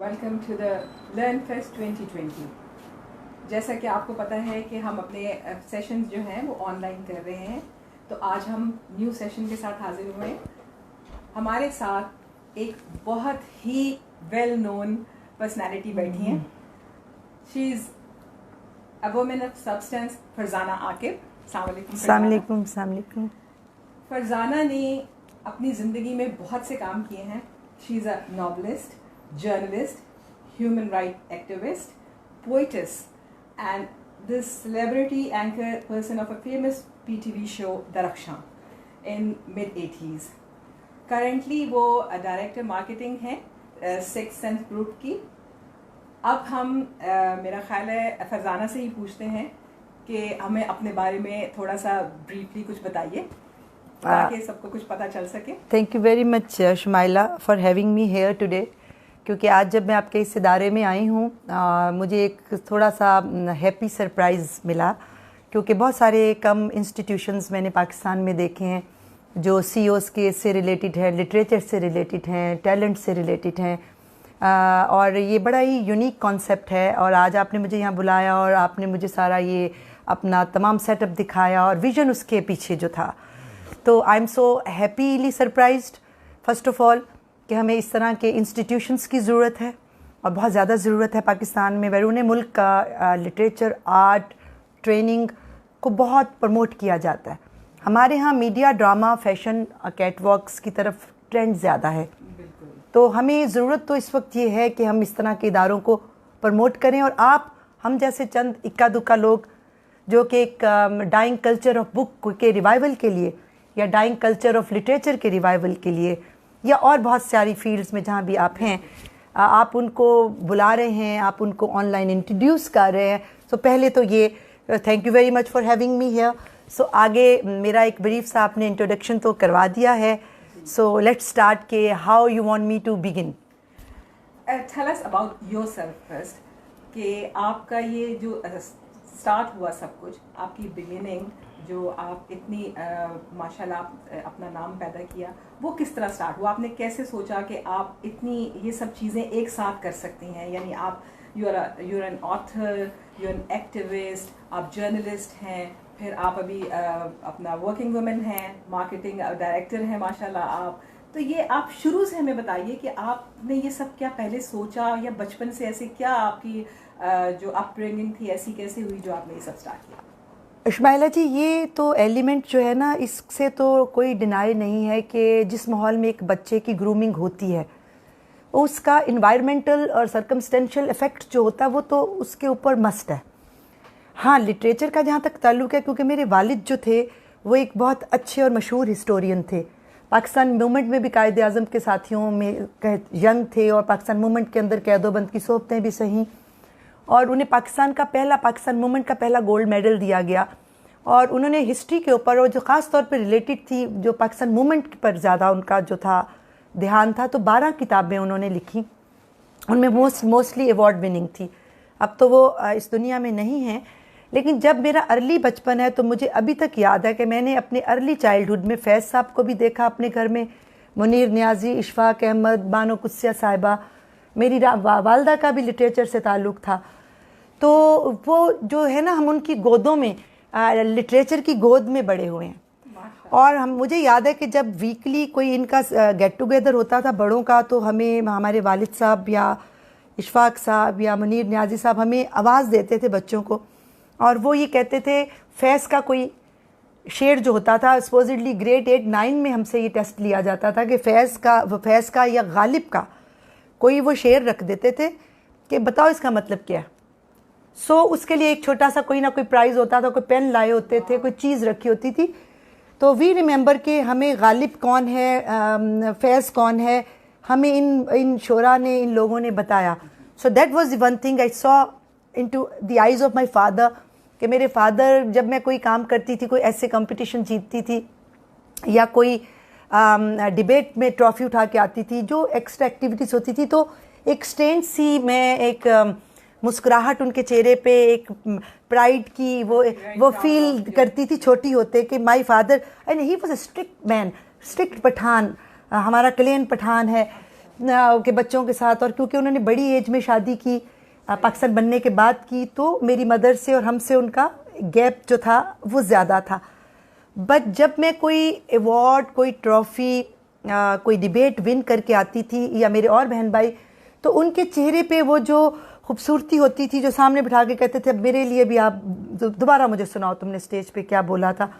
Welcome to the Learn Fest 2020। जैसा कि आपको पता है कि हम अपने सेशंस जो हैं वो ऑनलाइन कर रहे हैं, तो आज हम न्यू सेशन के साथ हाजिर हुए हैं। हमारे साथ एक बहुत ही वेल नोन पर्सनालिटी बैठी हैं। She is a woman of substance, Farzana Aqib. अस्सलाम वालेकुम। फरजाना ने अपनी ज़िंदगी में बहुत से काम किए हैं। She is a novelist, journalist, human rights activist, poetess, and the celebrity anchor person of a famous PTV show Darakshan in mid-80s. Currently वो डायरेक्टर मार्केटिंग है सिक्स सेंस ग्रुप की। अब हम मेरा ख्याल है फरजाना से ही पूछते हैं कि हमें अपने बारे में थोड़ा सा ब्रीफली कुछ बताइए ताकि सबको कुछ पता चल सके। Thank you very much Shumaila for having me here today, क्योंकि आज जब मैं आपके इस इदारे में आई हूँ मुझे एक थोड़ा सा हैप्पी सरप्राइज़ मिला, क्योंकि बहुत सारे कम इंस्टीट्यूशंस मैंने पाकिस्तान में देखे हैं जो CEOs के से रिलेटेड हैं, लिटरेचर से रिलेटेड हैं, टैलेंट से रिलेटेड हैं, और ये बड़ा ही यूनिक कॉन्सेप्ट है। और आज आपने मुझे यहाँ बुलाया और आपने मुझे सारा ये अपना तमाम सेटअप दिखाया और विज़न उसके पीछे जो था, तो आई am so happily surprised first of all कि हमें इस तरह के इंस्टीट्यूशंस की ज़रूरत है और बहुत ज़्यादा ज़रूरत है पाकिस्तान में। बैरून मुल्क का लिटरेचर, आर्ट, ट्रेनिंग को बहुत प्रमोट किया जाता है। हमारे यहाँ मीडिया, ड्रामा, फैशन, कैटवॉक्स की तरफ ट्रेंड ज़्यादा है, तो हमें ज़रूरत तो इस वक्त ये है कि हम इस तरह के इदारों को प्रमोट करें। और हम जैसे चंद इक्का दुक्का लोग जो कि एक डाइंग कल्चर ऑफ बुक के रिवाइवल के लिए या डाइंग कल्चर ऑफ लिटरेचर के रिवाइवल के लिए या और बहुत सारी फील्ड्स में जहाँ भी आप हैं, आप उनको बुला रहे हैं, आप उनको ऑनलाइन इंट्रोड्यूस कर रहे हैं। सो पहले तो ये thank you very much for having me here. So आगे मेरा एक ब्रीफ सा आपने इंट्रोडक्शन तो करवा दिया है, सो लेट्स स्टार्ट के how you want me to begin. Tell us about yourself first, कि आपका ये जो स्टार्ट हुआ सब कुछ, आपकी बिगिनिंग जो आप इतनी माशाल्लाह आप अपना नाम पैदा किया, वो किस तरह स्टार्ट हुआ? आपने कैसे सोचा कि आप इतनी ये सब चीज़ें एक साथ कर सकती हैं? यानी आप you are an author, you are an activist, आप जर्नलिस्ट हैं, फिर आप अभी अपना वर्किंग वुमेन हैं, मार्केटिंग डायरेक्टर हैं माशाल्लाह आप। तो ये आप शुरू से हमें बताइए कि आपने ये सब क्या पहले सोचा, या बचपन से ऐसे क्या आपकी जो अपब्रिंगिंग थी ऐसी कैसे हुई जो आपने ये सब स्टार्ट किया? इस्माइला जी, ये तो एलिमेंट जो है ना, इससे तो कोई डिनाई नहीं है कि जिस माहौल में एक बच्चे की ग्रूमिंग होती है उसका इन्वायरमेंटल और सर्कमस्टेंशियल इफ़ेक्ट जो होता है वो तो उसके ऊपर मस्ट है। हाँ, लिटरेचर का जहाँ तक ताल्लुक़ है, क्योंकि मेरे वालिद जो थे वो एक बहुत अच्छे और मशहूर हिस्टोरियन थे, पाकिस्तान मूवमेंट में भी कायद आज़म के साथियों में यंग थे, और पाकिस्तान मूवमेंट के अंदर कैदोबंद की सोबतें भी सही, और उन्हें पाकिस्तान मूवमेंट का पहला गोल्ड मेडल दिया गया। और उन्होंने हिस्ट्री के ऊपर, और जो ख़ास तौर पर रिलेटेड थी जो पाकिस्तान मूवमेंट पर ज़्यादा उनका जो था ध्यान था, तो 12 किताबें उन्होंने लिखी, उनमें मोस्टली अवार्ड विनिंग थी। अब तो वो इस दुनिया में नहीं हैं, लेकिन जब मेरा अर्ली बचपन है तो मुझे अभी तक याद है कि मैंने अपने अर्ली चाइल्डहुड में फैज़ साहब को भी देखा अपने घर में, मुनीर नियाज़ी, इशफाक अहमद, बानो कुस्सिया साहिबा, मेरी वालदा का भी लिटरेचर से ताल्लुक़ था। तो वो जो है ना, हम उनकी गोदों में लिटरेचर की गोद में बड़े हुए हैं। और मुझे याद है कि जब वीकली कोई इनका गेट टुगेदर होता था बड़ों का, तो हमें हमारे वालिद साहब या इशफाक साहब या मुनीर नियाज़ी साहब हमें आवाज़ देते थे बच्चों को, और वो ये कहते थे, फैज़ का कोई शेर जो होता था, सपोजिटली ग्रेड 8-9 में हमसे ये टेस्ट लिया जाता था कि फैज़ का या गालिब का कोई वो शेर रख देते थे कि बताओ इसका मतलब क्या है। सो उसके लिए एक छोटा सा कोई ना कोई प्राइज़ होता था, कोई पेन लाए होते थे, कोई चीज़ रखी होती थी। तो वी रिमेंबर कि हमें गालिब कौन है, फैज़ कौन है, हमें इन शोरा ने, इन लोगों ने बताया। So that was the one thing I saw into the eyes of my father, कि मेरे फादर जब मैं कोई काम करती थी, कोई ऐसे कंपटीशन जीतती थी या कोई डिबेट में ट्रॉफ़ी उठा के आती थी, जो एक्स्ट्रा एक्टिविटीज़ होती थी, तो एक स्ट्रेंज सी मैं एक मुस्कुराहट उनके चेहरे पे, एक प्राइड की वो फील करती थी छोटी होते, कि my father and he was a strict man, strict Pathan, हमारा क्लेन पठान है, के बच्चों के साथ, और क्योंकि उन्होंने बड़ी एज में शादी की, पाकिस्तान बनने के बाद की, तो मेरी मदर से और हमसे उनका गैप जो था वो ज़्यादा था। बट जब मैं कोई अवार्ड, कोई ट्रॉफ़ी, कोई डिबेट विन करके आती थी, या मेरे और बहन भाई, तो उनके चेहरे पे वो जो खूबसूरती होती थी, जो सामने बिठा के कहते थे अब मेरे लिए भी आप दोबारा मुझे सुनाओ तुमने स्टेज पे क्या बोला था।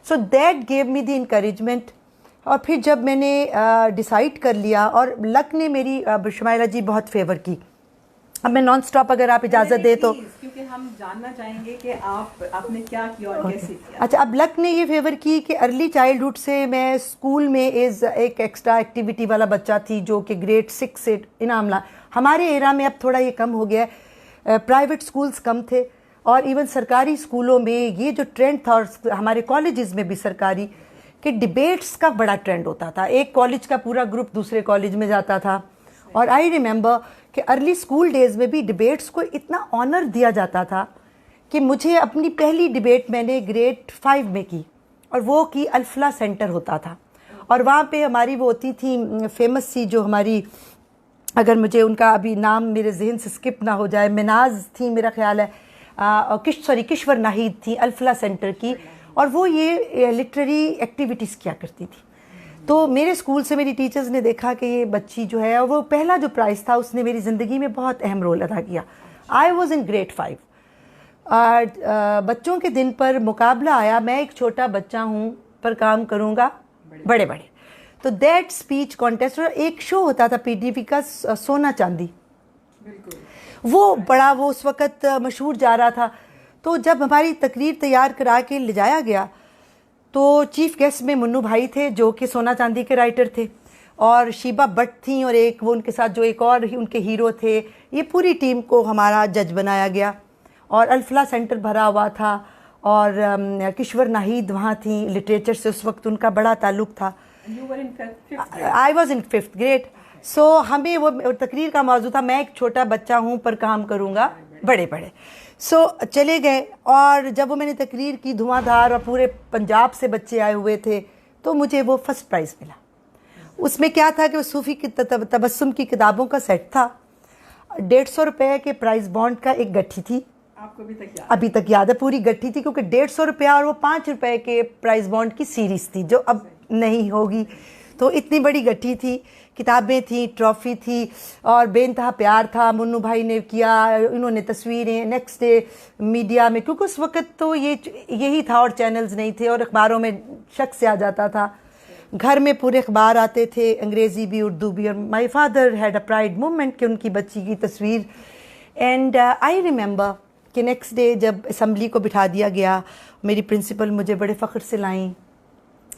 So that gave me the encouragement. और फिर जब मैंने डिसाइड कर लिया, और लक ने मेरी शुमाइला जी बहुत फेवर की। अब मैं नॉन स्टॉप अगर आप इजाज़त दे तो, क्योंकि हम जानना चाहेंगे कि आपने क्या किया और कैसे किया। अच्छा, अब लक ने ये फेवर की कि अर्ली चाइल्डहुड से मैं स्कूल में एक एक्स्ट्रा एक्टिविटी वाला बच्चा थी, जो कि ग्रेड 6 से इनाम ला। हमारे एरा में अब थोड़ा ये कम हो गया है, प्राइवेट स्कूल्स कम थे, और इवन सरकारी स्कूलों में ये जो ट्रेंड था, और हमारे कॉलेजेस में भी सरकारी, कि डिबेट्स का बड़ा ट्रेंड होता था। एक कॉलेज का पूरा ग्रुप दूसरे कॉलेज में जाता था। और आई रिमेंबर कि अर्ली स्कूल डेज़ में भी डिबेट्स को इतना ऑनर दिया जाता था कि मुझे अपनी पहली डिबेट मैंने ग्रेड 5 में की, और वो की अल्फला सेंटर होता था। और वहाँ पे हमारी वो होती थी फेमस सी, जो हमारी, अगर मुझे उनका अभी नाम मेरे जहन से स्किप ना हो जाए, मिनाज थी मेरा ख्याल है, किश्वर नाहिद थी अल्फला सेंटर की, और वो ये लिटरेरी एक्टिविटीज़ किया करती थी। तो मेरे स्कूल से मेरी टीचर्स ने देखा कि ये बच्ची जो है, वो पहला जो प्राइज़ था उसने मेरी ज़िंदगी में बहुत अहम रोल अदा किया। I was in grade 5। बच्चों के दिन पर मुकाबला आया, मैं एक छोटा बच्चा हूँ पर काम करूँगा बड़े बड़े। तो दैट स्पीच कॉन्टेस्ट, और एक शो होता था पीटीवी का, सोना चांदी, वो बड़ा, वो उस वक़्त मशहूर जा रहा था। तो जब हमारी तकरीर तैयार करा के ले जाया गया, तो चीफ गेस्ट में मुन्नू भाई थे, जो कि सोना चांदी के राइटर थे, और शीबा भट्ट थी, और एक वो उनके साथ जो एक और उनके हीरो थे। ये पूरी टीम को हमारा जज बनाया गया, और अल्फला सेंटर भरा हुआ था, और किश्वर नाहिद वहाँ थी, लिटरेचर से उस वक्त उनका बड़ा ताल्लुक़ था। I was in 5th grade. सो हमें वो तकरीर का मौजू था, मैं एक छोटा बच्चा हूँ पर काम करूँगा बड़े बड़े। सो चले गए, और जब वो मैंने तकरीर की धुआंधार, और पूरे पंजाब से बच्चे आए हुए थे, तो मुझे वो फर्स्ट प्राइज़ मिला। उसमें क्या था कि वो सूफ़ी की तबस्सुम की किताबों का सेट था। 150 रुपये के प्राइज़ बॉन्ड का एक गट्ठी थी, आपको अभी तक याद है, पूरी गट्ठी थी, क्योंकि 150 रुपया और वो 5 रुपये के प्राइज़ बॉन्ड की सीरीज़ थी, जो अब नहीं होगी। तो इतनी बड़ी गट्ठी थी, किताबें थी, ट्रॉफ़ी थी, और बेइंतहा प्यार था। मुन्नू भाई ने किया, इन्होंने तस्वीरें नेक्स्ट डे मीडिया में, क्योंकि उस वक़्त तो यही था, और चैनल्स नहीं थे, और अखबारों में शक से आ जाता था। घर में पूरे अखबार आते थे, अंग्रेज़ी भी उर्दू भी। और my father had a pride moment कि उनकी बच्ची की तस्वीर। एंड आई रिमेंबर कि नेक्स्ट डे जब असम्बली को बिठा दिया गया, मेरी प्रिंसिपल मुझे बड़े फ़ख्र से लाईं।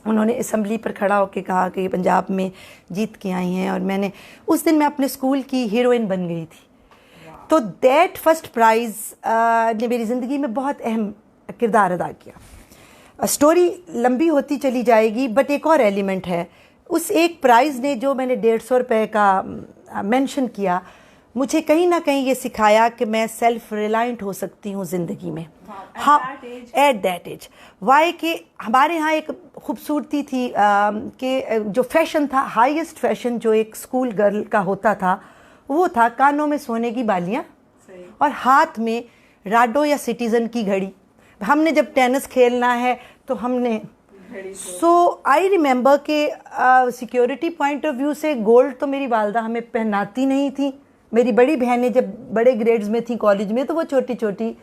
उन्होंने असम्बली पर खड़ा होकर कहा कि पंजाब में जीत के आई हैं, और मैंने उस दिन मैं अपने स्कूल की हीरोइन बन गई थी। तो दैट फर्स्ट प्राइज़ ने मेरी ज़िंदगी में बहुत अहम किरदार अदा किया। स्टोरी लंबी होती चली जाएगी, बट एक और एलिमेंट है उस एक प्राइज़ ने, जो मैंने 150 रुपये का मेंशन किया, मुझे कहीं ना कहीं ये सिखाया कि मैं सेल्फ रिलायंट हो सकती हूँ ज़िंदगी में। हाँ, एट दैट एज। वाई कि हमारे यहाँ एक खूबसूरती थी कि जो फैशन था, हाईएस्ट फैशन जो एक स्कूल गर्ल का होता था, वो था कानों में सोने की बालियाँ और हाथ में राडो या सिटीज़न की घड़ी। हमने जब टेनिस खेलना है तो हमने, सो आई रिमेंबर के सिक्योरिटी पॉइंट ऑफ व्यू से गोल्ड तो मेरी वालदा हमें पहनाती नहीं थी। मेरी बड़ी बहनें जब बड़े ग्रेड्स में थी कॉलेज में, तो वो छोटी छोटी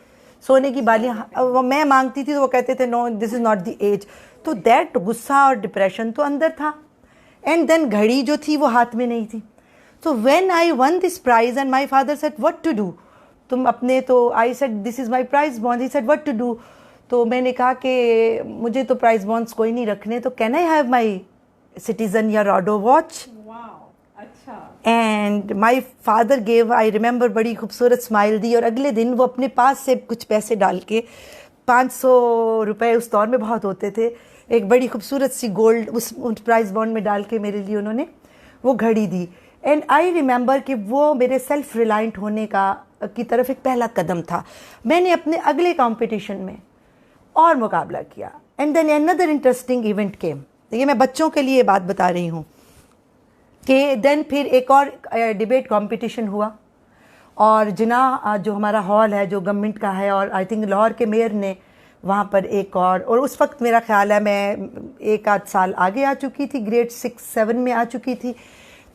सोने की बालियाँ वो मैं मांगती थी, तो वो कहते थे no this is not the age. तो दैट गुस्सा और डिप्रेशन तो अंदर था। एंड देन घड़ी जो थी वो हाथ में नहीं थी। So when I won this prize and my father said what to do, तुम अपने, तो I said this is my prize bond. He said what to do, तो मैंने कहा कि मुझे तो प्राइज बॉन्ड्स कोई नहीं रखने, तो can I have my citizen या Rado watch. And my father gave, I remember, बड़ी खूबसूरत स्माइल दी, और अगले दिन वो अपने पास से कुछ पैसे डाल के, 500 रुपये उस दौर में बहुत होते थे, एक बड़ी खूबसूरत सी गोल्ड उस प्राइज बॉन्ड में डाल के मेरे लिए उन्होंने वो घड़ी दी। एंड आई रिमेंबर कि वो मेरे सेल्फ रिलायंट होने की तरफ एक पहला कदम था। मैंने अपने अगले कंपटीशन में और मुकाबला किया। And then another interesting event came. ये मैं बच्चों के लिए बात बता रही हूँ कि देन फिर एक और डिबेट कंपटीशन हुआ, और जिना जो हमारा हॉल है जो गवर्नमेंट का है, और आई थिंक लाहौर के मेयर ने वहाँ पर एक और उस वक्त मेरा ख्याल है मैं एक आध साल आगे आ चुकी थी, ग्रेड 6-7 में आ चुकी थी।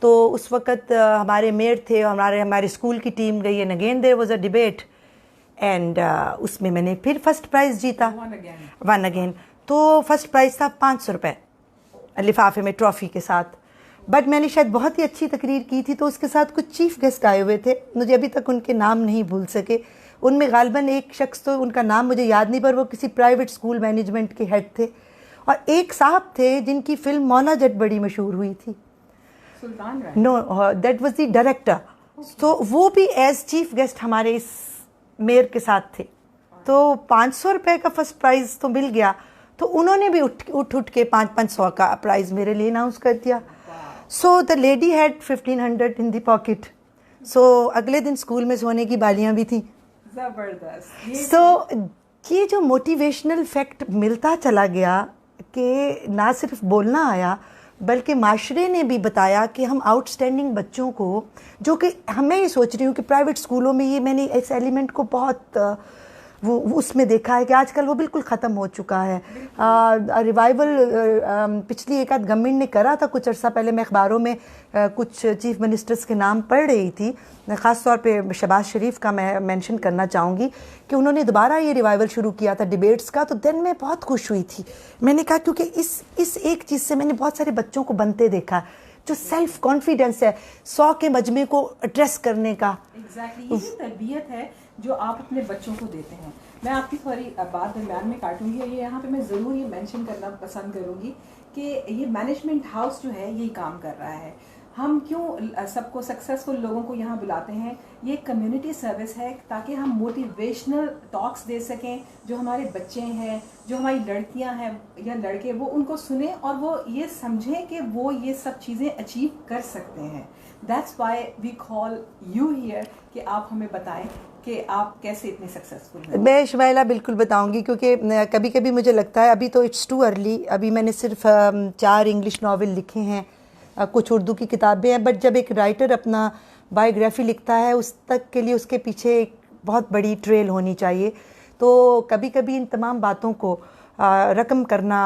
तो उस वक्त हमारे मेयर थे, हमारे स्कूल की टीम गई, and again there was a debate, and उसमें मैंने फिर फर्स्ट प्राइज़ जीता, वन अगेन। तो फर्स्ट प्राइज़ था 500 रुपये लिफाफे में ट्रॉफ़ी के साथ। बट मैंने शायद बहुत ही अच्छी तकरीर की थी, तो उसके साथ कुछ चीफ़ गेस्ट आए हुए थे, मुझे अभी तक उनके नाम नहीं भूल सके। उनमें गालिबन एक शख्स, तो उनका नाम मुझे याद नहीं, पर वो किसी प्राइवेट स्कूल मैनेजमेंट के हेड थे, और एक साहब थे जिनकी फ़िल्म मौला जट बड़ी मशहूर हुई थी, Sultan Rai. No, that was the director. तो वो भी एज चीफ गेस्ट हमारे इस मेयर के साथ थे। तो 500 रुपये का फर्स्ट प्राइज़ तो मिल गया, तो उन्होंने भी उठ के 500 का प्राइज़ मेरे लिए अनाउंस कर दिया। So the lady had 1500 in the pocket. So अगले दिन स्कूल में सोने की बालियां भी थी। जबरदस्त। सो ये जो मोटिवेशनल फैक्ट मिलता चला गया कि ना सिर्फ बोलना आया, बल्कि माशरे ने भी बताया कि हम आउटस्टैंडिंग बच्चों को, जो कि मैं ये सोच रही हूँ कि प्राइवेट स्कूलों में ये मैंने इस एलिमेंट को बहुत वो उसमें देखा है कि आजकल वो बिल्कुल ख़त्म हो चुका है। रिवाइवल पिछली एक आध गवर्नमेंट ने करा था कुछ अर्सा पहले, मैं अखबारों में कुछ चीफ मिनिस्टर्स के नाम पढ़ रही थी, ख़ास तौर पे शहबाज शरीफ का मैं मेंशन करना चाहूँगी कि उन्होंने दोबारा ये रिवाइवल शुरू किया था डिबेट्स का। तो दिन मैं बहुत खुश हुई थी, मैंने कहा क्योंकि इस एक चीज़ से मैंने बहुत सारे बच्चों को बनते देखा, जो सेल्फ कॉन्फिडेंस है 100 के मजमे को एड्रेस करने का। एग्जैक्टली, यही तरबियत है जो आप अपने बच्चों को देते हैं। मैं आपकी थोड़ी बात दरम्यान में काटूंगी, और ये यहाँ पे मैं ज़रूर ये मेंशन करना पसंद करूँगी कि ये मैनेजमेंट हाउस जो है यही काम कर रहा है। हम क्यों सबको सक्सेसफुल लोगों को यहाँ बुलाते हैं, ये कम्युनिटी सर्विस है, ताकि हम मोटिवेशनल टॉक्स दे सकें, जो हमारे बच्चे हैं, जो हमारी लड़कियाँ हैं या लड़के, वो उनको सुने और वो ये समझें कि वो ये सब चीज़ें अचीव कर सकते हैं। That's why we call you here, कि आप हमें बताएं कि आप कैसे इतने सक्सेसफुल हैं। मैं शुमाइला बिल्कुल बताऊंगी, क्योंकि कभी कभी मुझे लगता है अभी तो इट्स टू अर्ली, अभी मैंने सिर्फ 4 इंग्लिश नावल लिखे हैं, कुछ उर्दू की किताबें हैं, बट जब एक राइटर अपना बायोग्राफी लिखता है उस तक के लिए उसके पीछे एक बहुत बड़ी ट्रेल होनी चाहिए। तो कभी कभी इन तमाम बातों को रकम करना,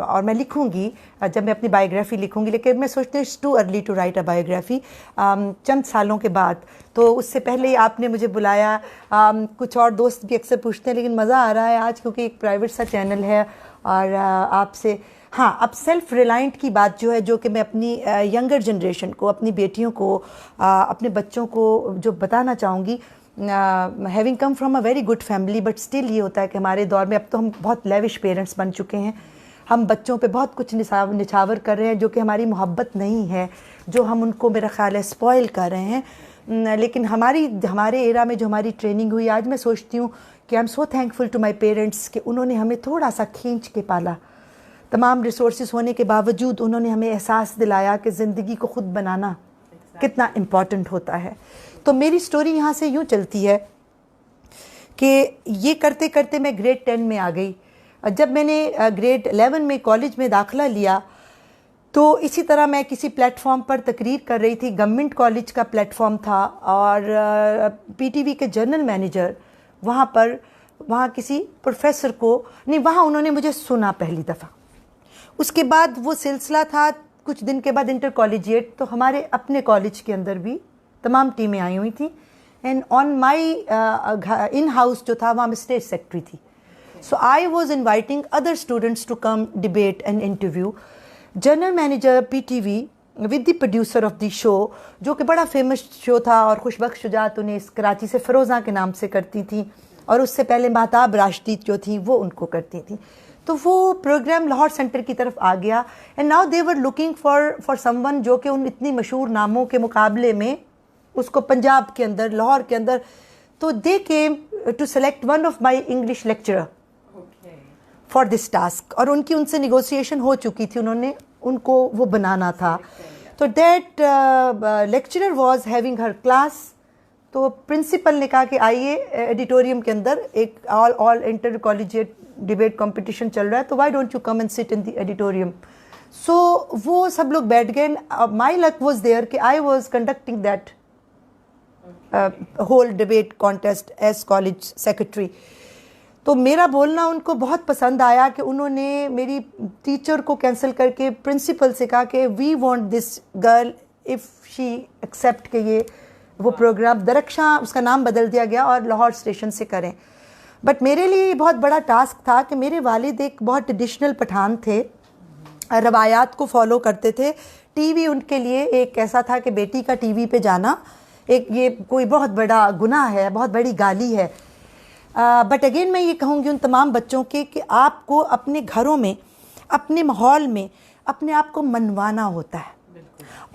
और मैं लिखूंगी जब मैं अपनी बायोग्राफी लिखूंगी, लेकिन मैं सोचती हूँ it's too early to write a biography चंद सालों के बाद। तो उससे पहले ही आपने मुझे बुलाया, कुछ और दोस्त भी अक्सर पूछते हैं, लेकिन मज़ा आ रहा है आज क्योंकि एक प्राइवेट सा चैनल है, और आपसे हाँ, अब सेल्फ रिलायंट की बात जो है, जो कि मैं अपनी यंगर जनरेशन को, अपनी बेटियों को, अपने बच्चों को जो बताना चाहूँगी, having come from a very good family, but still ये होता है कि हमारे दौर में अब तो हम बहुत लेविश पेरेंट्स बन चुके हैं, हम बच्चों पे बहुत कुछ निछावर कर रहे हैं जो कि हमारी मोहब्बत नहीं है, जो हम उनको मेरा ख्याल है स्पॉइल कर रहे हैं। लेकिन हमारे एरा में जो हमारी ट्रेनिंग हुई, आज मैं सोचती हूँ कि I am so thankful to my parents कि उन्होंने हमें थोड़ा सा खींच के पाला। तमाम रिसोर्सेज होने के बावजूद उन्होंने हमें एहसास दिलाया कि ज़िंदगी को ख़ुद बनाना कितना इम्पॉर्टेंट होता है। तो मेरी स्टोरी यहाँ से यूँ चलती है कि ये करते करते मैं ग्रेड 10 में आ गई। जब मैंने ग्रेड 11 में कॉलेज में दाखिला लिया, तो इसी तरह मैं किसी प्लेटफॉर्म पर तकरीर कर रही थी, गवर्नमेंट कॉलेज का प्लेटफॉर्म था, और पीटीवी के जनरल मैनेजर वहाँ किसी प्रोफेसर को नहीं, वहाँ उन्होंने मुझे सुना पहली दफ़ा। उसके बाद वो सिलसिला था, कुछ दिन के बाद इंटर कॉलेजिएट, तो हमारे अपने कॉलेज के अंदर भी तमाम टीमें आई हुई थी, and on my in house जो था वहाँ मैं स्टेज सेक्रेटरी थी। So I was inviting other students to come debate and interview. General manager PTV with the producer of the show, जो कि बड़ा फेमस शो था, और खुशबख्श शुजात उन्हें इस कराची से फ़िरोज़ा के नाम से करती थी, और उससे पहले महताब राशिद जो थी वो उनको करती थी। तो वो प्रोग्राम लाहौर सेंटर की तरफ आ गया, and now they were looking for someone जो कि उन इतनी मशहूर नामों के मुकाबले में उसको पंजाब के अंदर, लाहौर के अंदर, तो they came to select one of my English lecturer for this task, और उनकी उनसे निगोशिएशन हो चुकी थी, उनको वो बनाना था। तो that lecturer was having her class. तो प्रिंसिपल ने कहा कि आइए, एडिटोरियम के अंदर एक all intercollegiate debate competition चल रहा है, तो why don't you come and sit in the auditorium. So वो सब लोग बैठ गए. माई लक वॉज देयर कि I was conducting that whole debate contest as college secretary. तो मेरा बोलना उनको बहुत पसंद आया कि उन्होंने मेरी टीचर को कैंसिल करके प्रिंसिपल से कहा कि we want this girl if she accept के ये वो प्रोग्राम दरख्शां उसका नाम बदल दिया गया और लाहौर स्टेशन से करें. बट मेरे लिए ये बहुत बड़ा टास्क था कि मेरे वालिद एक बहुत ट्रेडिशनल पठान थे, रवायात को फॉलो करते थे. टीवी उनके लिए एक ऐसा था कि बेटी का टीवी पे जाना एक ये कोई बहुत बड़ा गुनाह है, बहुत बड़ी गाली है. बट अगेन मैं ये कहूँगी उन तमाम बच्चों के कि आपको अपने घरों में, अपने माहौल में अपने आप को मनवाना होता है.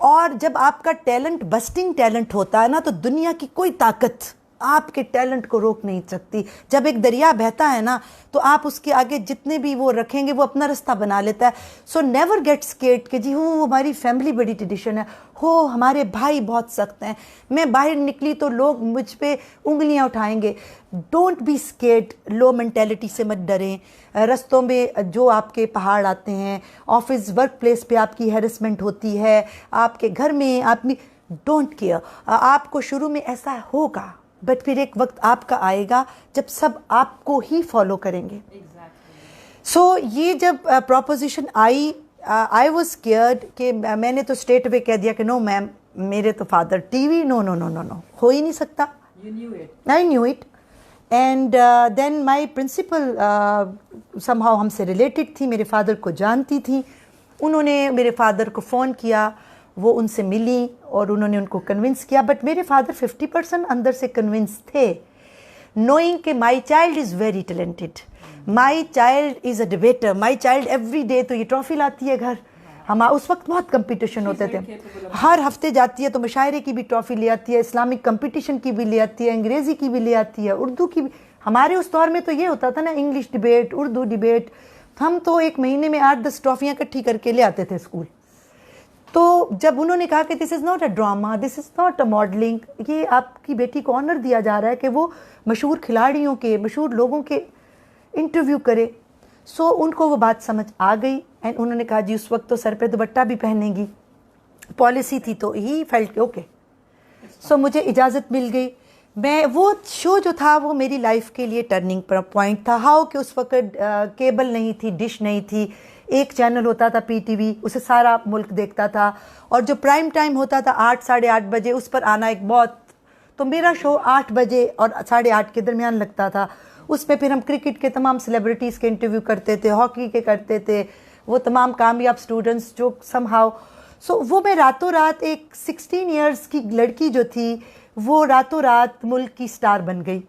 और जब आपका टैलेंट बस्टिंग टैलेंट होता है ना, तो दुनिया की कोई ताकत आपके टैलेंट को रोक नहीं सकती. जब एक दरिया बहता है ना, तो आप उसके आगे जितने भी वो रखेंगे वो अपना रास्ता बना लेता है. सो नेवर गेट स्केर्ड कि जी हो हमारी फैमिली बड़ी ट्रेडिशन है, हो हमारे भाई बहुत सख्त हैं, मैं बाहर निकली तो लोग मुझ पे उंगलियां उठाएंगे. Don't be scared. Low mentality से मत डरें. रस्तों में जो आपके पहाड़ आते हैं, ऑफिस वर्क प्लेस पे आपकी हैरेसमेंट होती है, आपके घर में आपकी, डोंट केयर. आपको शुरू में ऐसा होगा, बट फिर एक वक्त आपका आएगा जब सब आपको ही फॉलो करेंगे. सो ये जब proposition I, I was scared कि मैंने तो स्ट्रेट अवे कह दिया कि नो मैम, मेरे तो father TV, no no no no no, हो ही नहीं सकता. I knew it. And then my principal somehow हमसे रिलेटेड थी, मेरे फादर को जानती थी. उन्होंने मेरे फादर को फ़ोन किया, वो उनसे मिली और उन्होंने उनको कन्विंस किया. बट मेरे फादर 50% अंदर से कन्विंस थे, नोइंग कि my child is very talented, my child is a debater, my child every day तो ये ट्रॉफी लाती है घर. हम उस वक्त बहुत कंपटीशन होते थे, हर हफ्ते जाती है तो मुशायरे की भी ट्रॉफी ले आती है, इस्लामिक कंपटीशन की भी ले आती है, अंग्रेज़ी की भी ले आती है, उर्दू की भी. हमारे उस दौर में तो ये होता था ना, इंग्लिश डिबेट, उर्दू डिबेट. हम तो एक महीने में 8-10 ट्रॉफियाँ इकट्ठी करके ले आते थे स्कूल. तो जब उन्होंने कहा कि this is not a drama, this is not a modelling, ये आपकी बेटी को ऑनर दिया जा रहा है कि वो मशहूर खिलाड़ियों के, मशहूर लोगों के इंटरव्यू करे. सो उनको वो बात समझ आ गई एंड उन्होंने कहा जी उस वक्त तो सर पे दुपट्टा भी पहनेगी, पॉलिसी थी. तो ही फेल्ट ओके. सो मुझे इजाज़त मिल गई. मैं वो शो जो था वो मेरी लाइफ के लिए टर्निंग पॉइंट था. हाउ कि उस वक्त केबल नहीं थी, डिश नहीं थी, एक चैनल होता था PTV, उसे सारा मुल्क देखता था. और जो प्राइम टाइम होता था 8 साढ़े 8 बजे, उस पर आना एक बहुत, तो मेरा शो 8 बजे और 8:30 के दरमियान लगता था. उसमें फिर हम क्रिकेट के तमाम सेलिब्रिटीज़ के इंटरव्यू करते थे, हॉकी के करते थे, वो तमाम कामयाब स्टूडेंट्स जो समहाउ. सो वो मैं रातों रात एक 16 ईयर्स की लड़की जो थी वो रातों रात मुल्क की स्टार बन गई.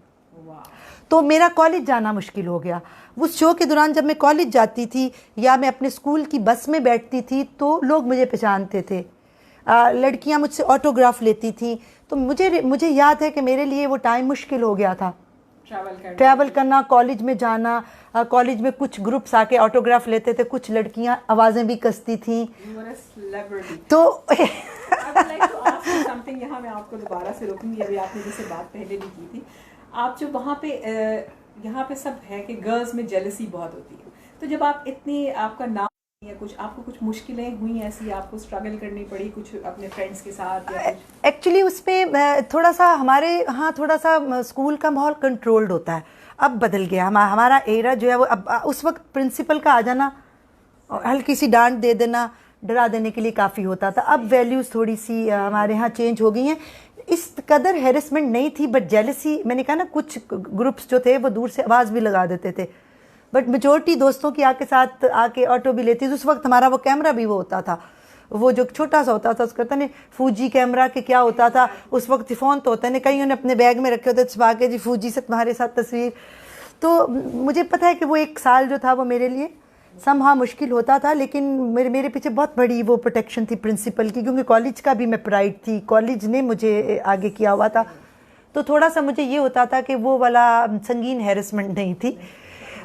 तो मेरा कॉलेज जाना मुश्किल हो गया. उस शो के दौरान जब मैं कॉलेज जाती थी या मैं अपने स्कूल की बस में बैठती थी तो लोग मुझे पहचानते थे, लड़कियां मुझसे ऑटोग्राफ लेती थी. तो मुझे याद है कि मेरे लिए वो टाइम मुश्किल हो गया था, ट्रैवल करना, कॉलेज में जाना. कॉलेज में कुछ ग्रुप्स आके ऑटोग्राफ लेते थे, कुछ लड़कियां आवाज़ें भी कसती थीं. तो समथिंग यहाँ मैं आपको दोबारा से रोकूंगी. अभी आपने जैसे बात पहले भी की थी, आप जो वहाँ पे यहाँ पे सब है कि गर्ल्स में जेलसी बहुत होती है. तो जब आप इतनी, आपका नाम या कुछ, आपको कुछ मुश्किलें हुई ऐसी, आपको स्ट्रगल करनी पड़ी कुछ अपने फ्रेंड्स के साथ या कुछ? एक्चुअली उसमें थोड़ा सा हमारे यहाँ थोड़ा सा स्कूल का माहौल कंट्रोल्ड होता है. अब बदल गया हमारा एरा जो है वो. अब उस वक्त प्रिंसिपल का आ जाना, हल्की सी डांट दे देना, डरा देने के लिए काफ़ी होता था. अब वैल्यूज़ थोड़ी सी हमारे यहाँ चेंज हो गई हैं. इस कदर हेरेसमेंट नहीं थी, बट जेलसी, मैंने कहा ना, कुछ ग्रुप्स जो थे वो दूर से आवाज़ भी लगा देते थे. बट मेजोरिटी दोस्तों की साथ आके ऑटो भी लेती थी. उस वक्त हमारा वो कैमरा भी वो होता था, वो जो छोटा सा होता था, उसका पता नहीं फूजी कैमरा के क्या होता था. उस वक्त फ़ोन तो होता नहीं, कहीं उन्हें अपने बैग में रखे होते, छुपा के जी फूजी से तुम्हारे साथ तस्वीर. तो मुझे पता है कि वो एक साल जो था वो मेरे लिए समहा मुश्किल होता था, लेकिन मेरे पीछे बहुत बड़ी वो प्रोटेक्शन थी प्रिंसिपल की, क्योंकि कॉलेज का भी मैं प्राइड थी, कॉलेज ने मुझे आगे किया हुआ था. तो थोड़ा सा मुझे ये होता था कि वो वाला संगीन हैरेसमेंट नहीं थी.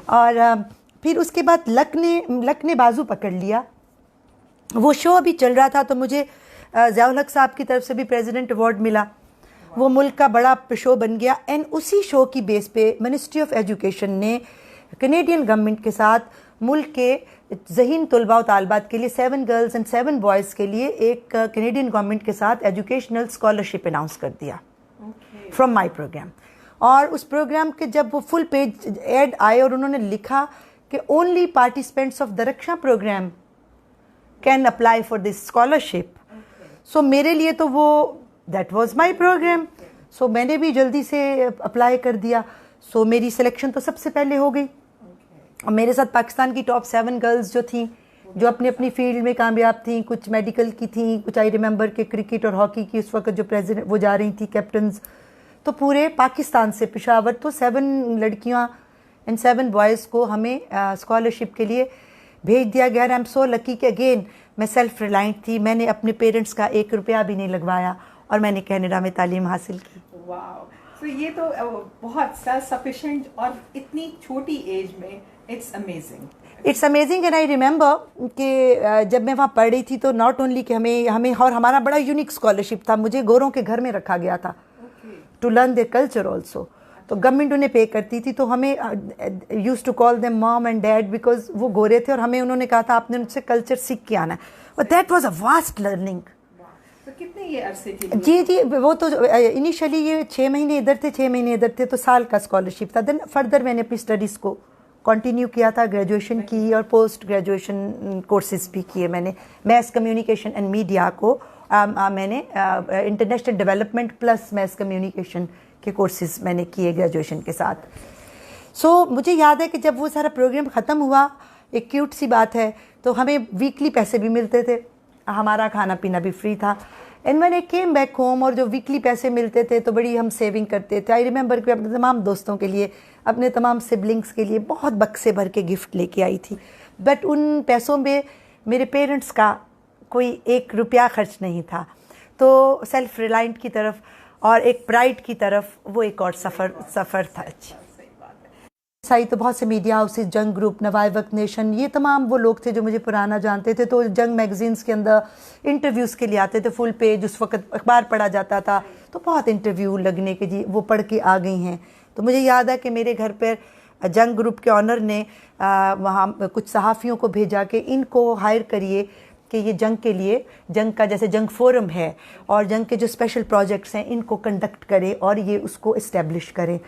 और फिर उसके बाद लक ने बाजू पकड़ लिया. वो शो अभी चल रहा था तो मुझे ज़ियाउल हक साहब की तरफ से भी प्रेसिडेंट अवार्ड मिला. वो मुल्क का बड़ा शो बन गया. एंड उसी शो की बेस पे मिनिस्ट्री ऑफ एजुकेशन ने कनेडियन गवर्नमेंट के साथ मुल्क के ज़हीन तलबा व तालबात के लिए 7 गर्ल्स एंड 7 बॉयज़ के लिए एक कैनेडियन गवर्नमेंट के साथ एजुकेशनल स्कॉलरशिप अनाउंस कर दिया फ्रॉम माई प्रोग्राम। और उस प्रोग्राम के जब वो फुल पेज एड आए और उन्होंने लिखा कि only participants of the Raksha programme can apply for this scholarship, so मेरे लिए तो वो that was my programme, so मैंने भी जल्दी से अप्लाई कर दिया। सो मेरी सिलेक्शन तो सबसे पहले हो गई। और मेरे साथ पाकिस्तान की टॉप 7 गर्ल्स जो थीं, जो अपनी अपनी फील्ड में कामयाब थीं, कुछ मेडिकल की थीं, कुछ आई रिमेंबर के क्रिकेट और हॉकी की उस वक्त जो प्रेसिडेंट वो जा रही थी कैप्टन्स, तो पूरे पाकिस्तान से पेशावर तो 7 लड़कियां एंड 7 बॉयज़ को हमें स्कॉलरशिप के लिए भेज दिया गया। आई एम सो लकी कि अगेन मैं सेल्फ रिलायंट थी, मैंने अपने पेरेंट्स का 1 रुपया भी नहीं लगवाया और मैंने कनाडा में तालीम हासिल की। वाओ, तो ये तो बहुत सेल्फ सफिशिएंट और इतनी छोटी एज में it's amazing and I remember कि जब मैं वहाँ पढ़ रही थी तो नॉट ओनली कि हमें और हमारा बड़ा यूनिक स्कॉलरशिप था, मुझे गोरों के घर में रखा गया था to learn their culture also. तो गवर्नमेंट उन्हें पे करती थी, तो हमें use to call them mom and dad because वो गोरे थे और हमें उन्होंने कहा था आपने उनसे कल्चर सीख के आना है, और that was a vast learning. तो कितने ये अरसे की? जी वो तो इनिशियली ये 6 महीने इधर थे, 6 महीने इधर थे, तो साल का स्कॉलरशिप था। देन फर्दर मैंने अपनी स्टडीज़ को कंटिन्यू किया था, ग्रेजुएशन की और पोस्ट ग्रेजुएशन कोर्सेज भी किए मैंने। मैस कम्युनिकेशन एंड मीडिया को मैंने international development plus mess communication के कोर्सेज मैंने किए ग्रेजुएशन के साथ। सो मुझे याद है कि जब वो सारा प्रोग्राम ख़त्म हुआ, एक क्यूट सी बात है, तो हमें वीकली पैसे भी मिलते थे, हमारा खाना पीना भी फ्री था। एंड मैंने केम बैक होम और जो वीकली पैसे मिलते थे तो बड़ी हम सेविंग करते थे। आई रिमेंबर कि अपने तमाम दोस्तों के लिए, अपने तमाम सिबलिंग्स के लिए बहुत बक्से भर के गिफ्ट लेके आई थी। बट उन पैसों में मेरे पेरेंट्स का कोई 1 रुपया खर्च नहीं था। तो सेल्फ रिलायंट की तरफ और एक प्राइड की तरफ वो एक और सफ़र था। सही तो बहुत से मीडिया हाउसेज, जंग ग्रुप, नवाए वक्त नेशन, ये तमाम वो लोग थे जो मुझे पुराना जानते थे। तो जंग मैगजीन्स के अंदर इंटरव्यूज़ के लिए आते थे, फुल पेज उस वक्त अखबार पढ़ा जाता था, तो बहुत इंटरव्यू लगने के जी वो पढ़ के आ गई हैं। तो मुझे याद है कि मेरे घर पर जंग ग्रुप के ऑनर ने वहाँ कुछ सहाफ़ियों को भेजा कि इनको हायर करिए कि ये जंग के लिए, जंग का जैसे जंग फोरम है और जंग के जो स्पेशल प्रोजेक्ट्स हैं इनको कंडक्ट करे और ये उसको इस्टेब्लिश करें।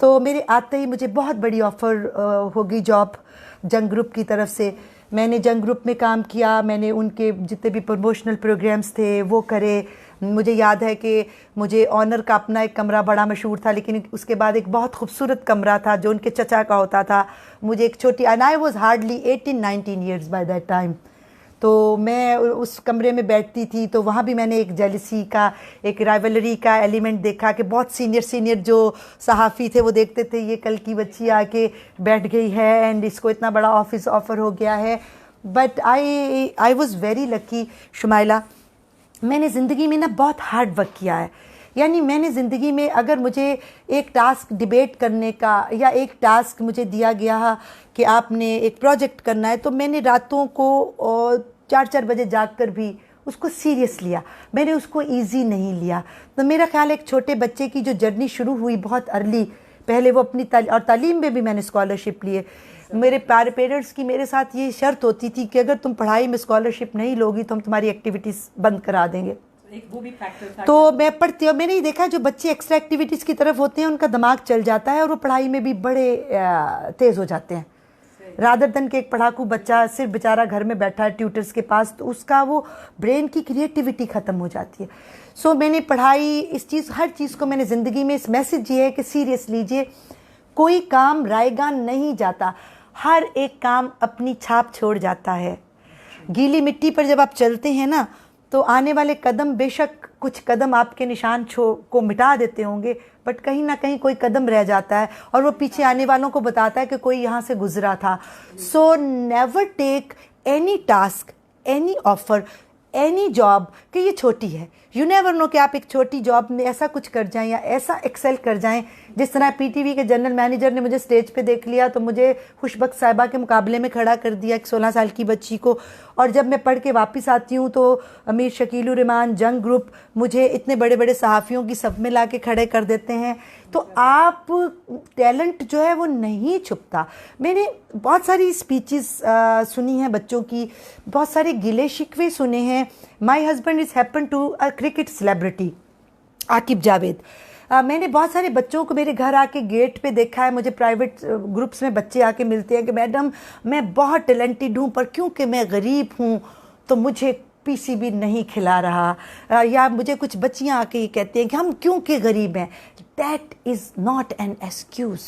तो मेरे आते ही मुझे बहुत बड़ी ऑफ़र होगी जॉब जंग ग्रुप की तरफ से। मैंने जंग ग्रुप में काम किया, मैंने उनके जितने भी प्रमोशनल प्रोग्राम्स थे वो करे। मुझे याद है कि मुझे ऑनर का अपना एक कमरा बड़ा मशहूर था, लेकिन उसके बाद एक बहुत खूबसूरत कमरा था जो उनके चचा का होता था। मुझे एक छोटी, and I was hardly 18-19 years by that time, तो मैं उस कमरे में बैठती थी। तो वहाँ भी मैंने एक जेलसी का, एक राइवलरी का एलिमेंट देखा कि बहुत सीनियर जो सहाफ़ी थे वो देखते थे ये कल की बच्ची आके बैठ गई है एंड इसको इतना बड़ा ऑफिस ऑफ़र हो गया है। But I was very lucky Shumaila, मैंने ज़िंदगी में ना बहुत हार्ड वर्क किया है। यानी मैंने ज़िंदगी में अगर मुझे एक टास्क डिबेट करने का या एक टास्क मुझे दिया गया कि आपने एक प्रोजेक्ट करना है, तो मैंने रातों को 4-4 बजे जागकर भी उसको सीरियस लिया, मैंने उसको इजी नहीं लिया। तो मेरा ख्याल एक छोटे बच्चे की जो जर्नी शुरू हुई बहुत अर्ली, पहले वो अपनी और तालीम में भी मैंने स्कॉलरशिप लिए। मेरे प्यारे पेरेंट्स की मेरे साथ ये शर्त होती थी कि अगर तुम पढ़ाई में स्कॉलरशिप नहीं लोगी तो हम तुम्हारी एक्टिविटीज़ बंद करा देंगे। एक वो भी फैक्टर था। तो मैं पढ़ती, और मैंने ये देखा जो बच्चे एक्स्ट्रा एक्टिविटीज़ की तरफ होते हैं उनका दिमाग चल जाता है और वो पढ़ाई में भी बड़े तेज़ हो जाते हैं। रादर देन कि एक पढ़ाकू बच्चा सिर्फ बेचारा घर में बैठा है ट्यूटर्स के पास, तो उसका वो ब्रेन की क्रिएटिविटी ख़त्म हो जाती है। सो मैंने पढ़ाई, इस चीज़, हर चीज़ को मैंने ज़िंदगी में, इस मैसेज ये है कि सीरियस लीजिए, कोई काम रायगा नहीं जाता, हर एक काम अपनी छाप छोड़ जाता है। गीली मिट्टी पर जब आप चलते हैं ना तो आने वाले कदम, बेशक कुछ कदम आपके निशान को मिटा देते होंगे, बट कहीं ना कहीं कोई कदम रह जाता है और वो पीछे आने वालों को बताता है कि कोई यहाँ से गुजरा था। So never take any task, any offer, any job कि ये छोटी है, यू नेवर नो कि आप एक छोटी जॉब में ऐसा कुछ कर जाएं या ऐसा एक्सेल कर जाएं। जिस तरह पीटीवी के जनरल मैनेजर ने मुझे स्टेज पे देख लिया तो मुझे खुशबख्त साहिबा के मुकाबले में खड़ा कर दिया, एक 16 साल की बच्ची को। और जब मैं पढ़ के वापस आती हूँ तो अमीर शकील उर रहमान जंग ग्रुप मुझे इतने बड़े बड़े सहाफ़ियों की सब में ला के खड़े कर देते हैं। तो आप टैलेंट जो है वो नहीं छुपता। मैंने बहुत सारी स्पीचेस सुनी हैं बच्चों की, बहुत सारे गिले शिकवे सुने हैं। My husband is happen to a cricket celebrity Aqib Javed. मैंने बहुत सारे बच्चों को मेरे घर आके गेट पे देखा है। मुझे प्राइवेट ग्रुप्स में बच्चे आके मिलते हैं कि मैडम मैं बहुत टैलेंटेड हूँ पर क्योंकि मैं गरीब हूँ तो मुझे पीसीबी नहीं खिला रहा, या मुझे कुछ बच्चियाँ आके ये कहती हैं कि हम क्योंकि गरीब हैं। That is not an excuse.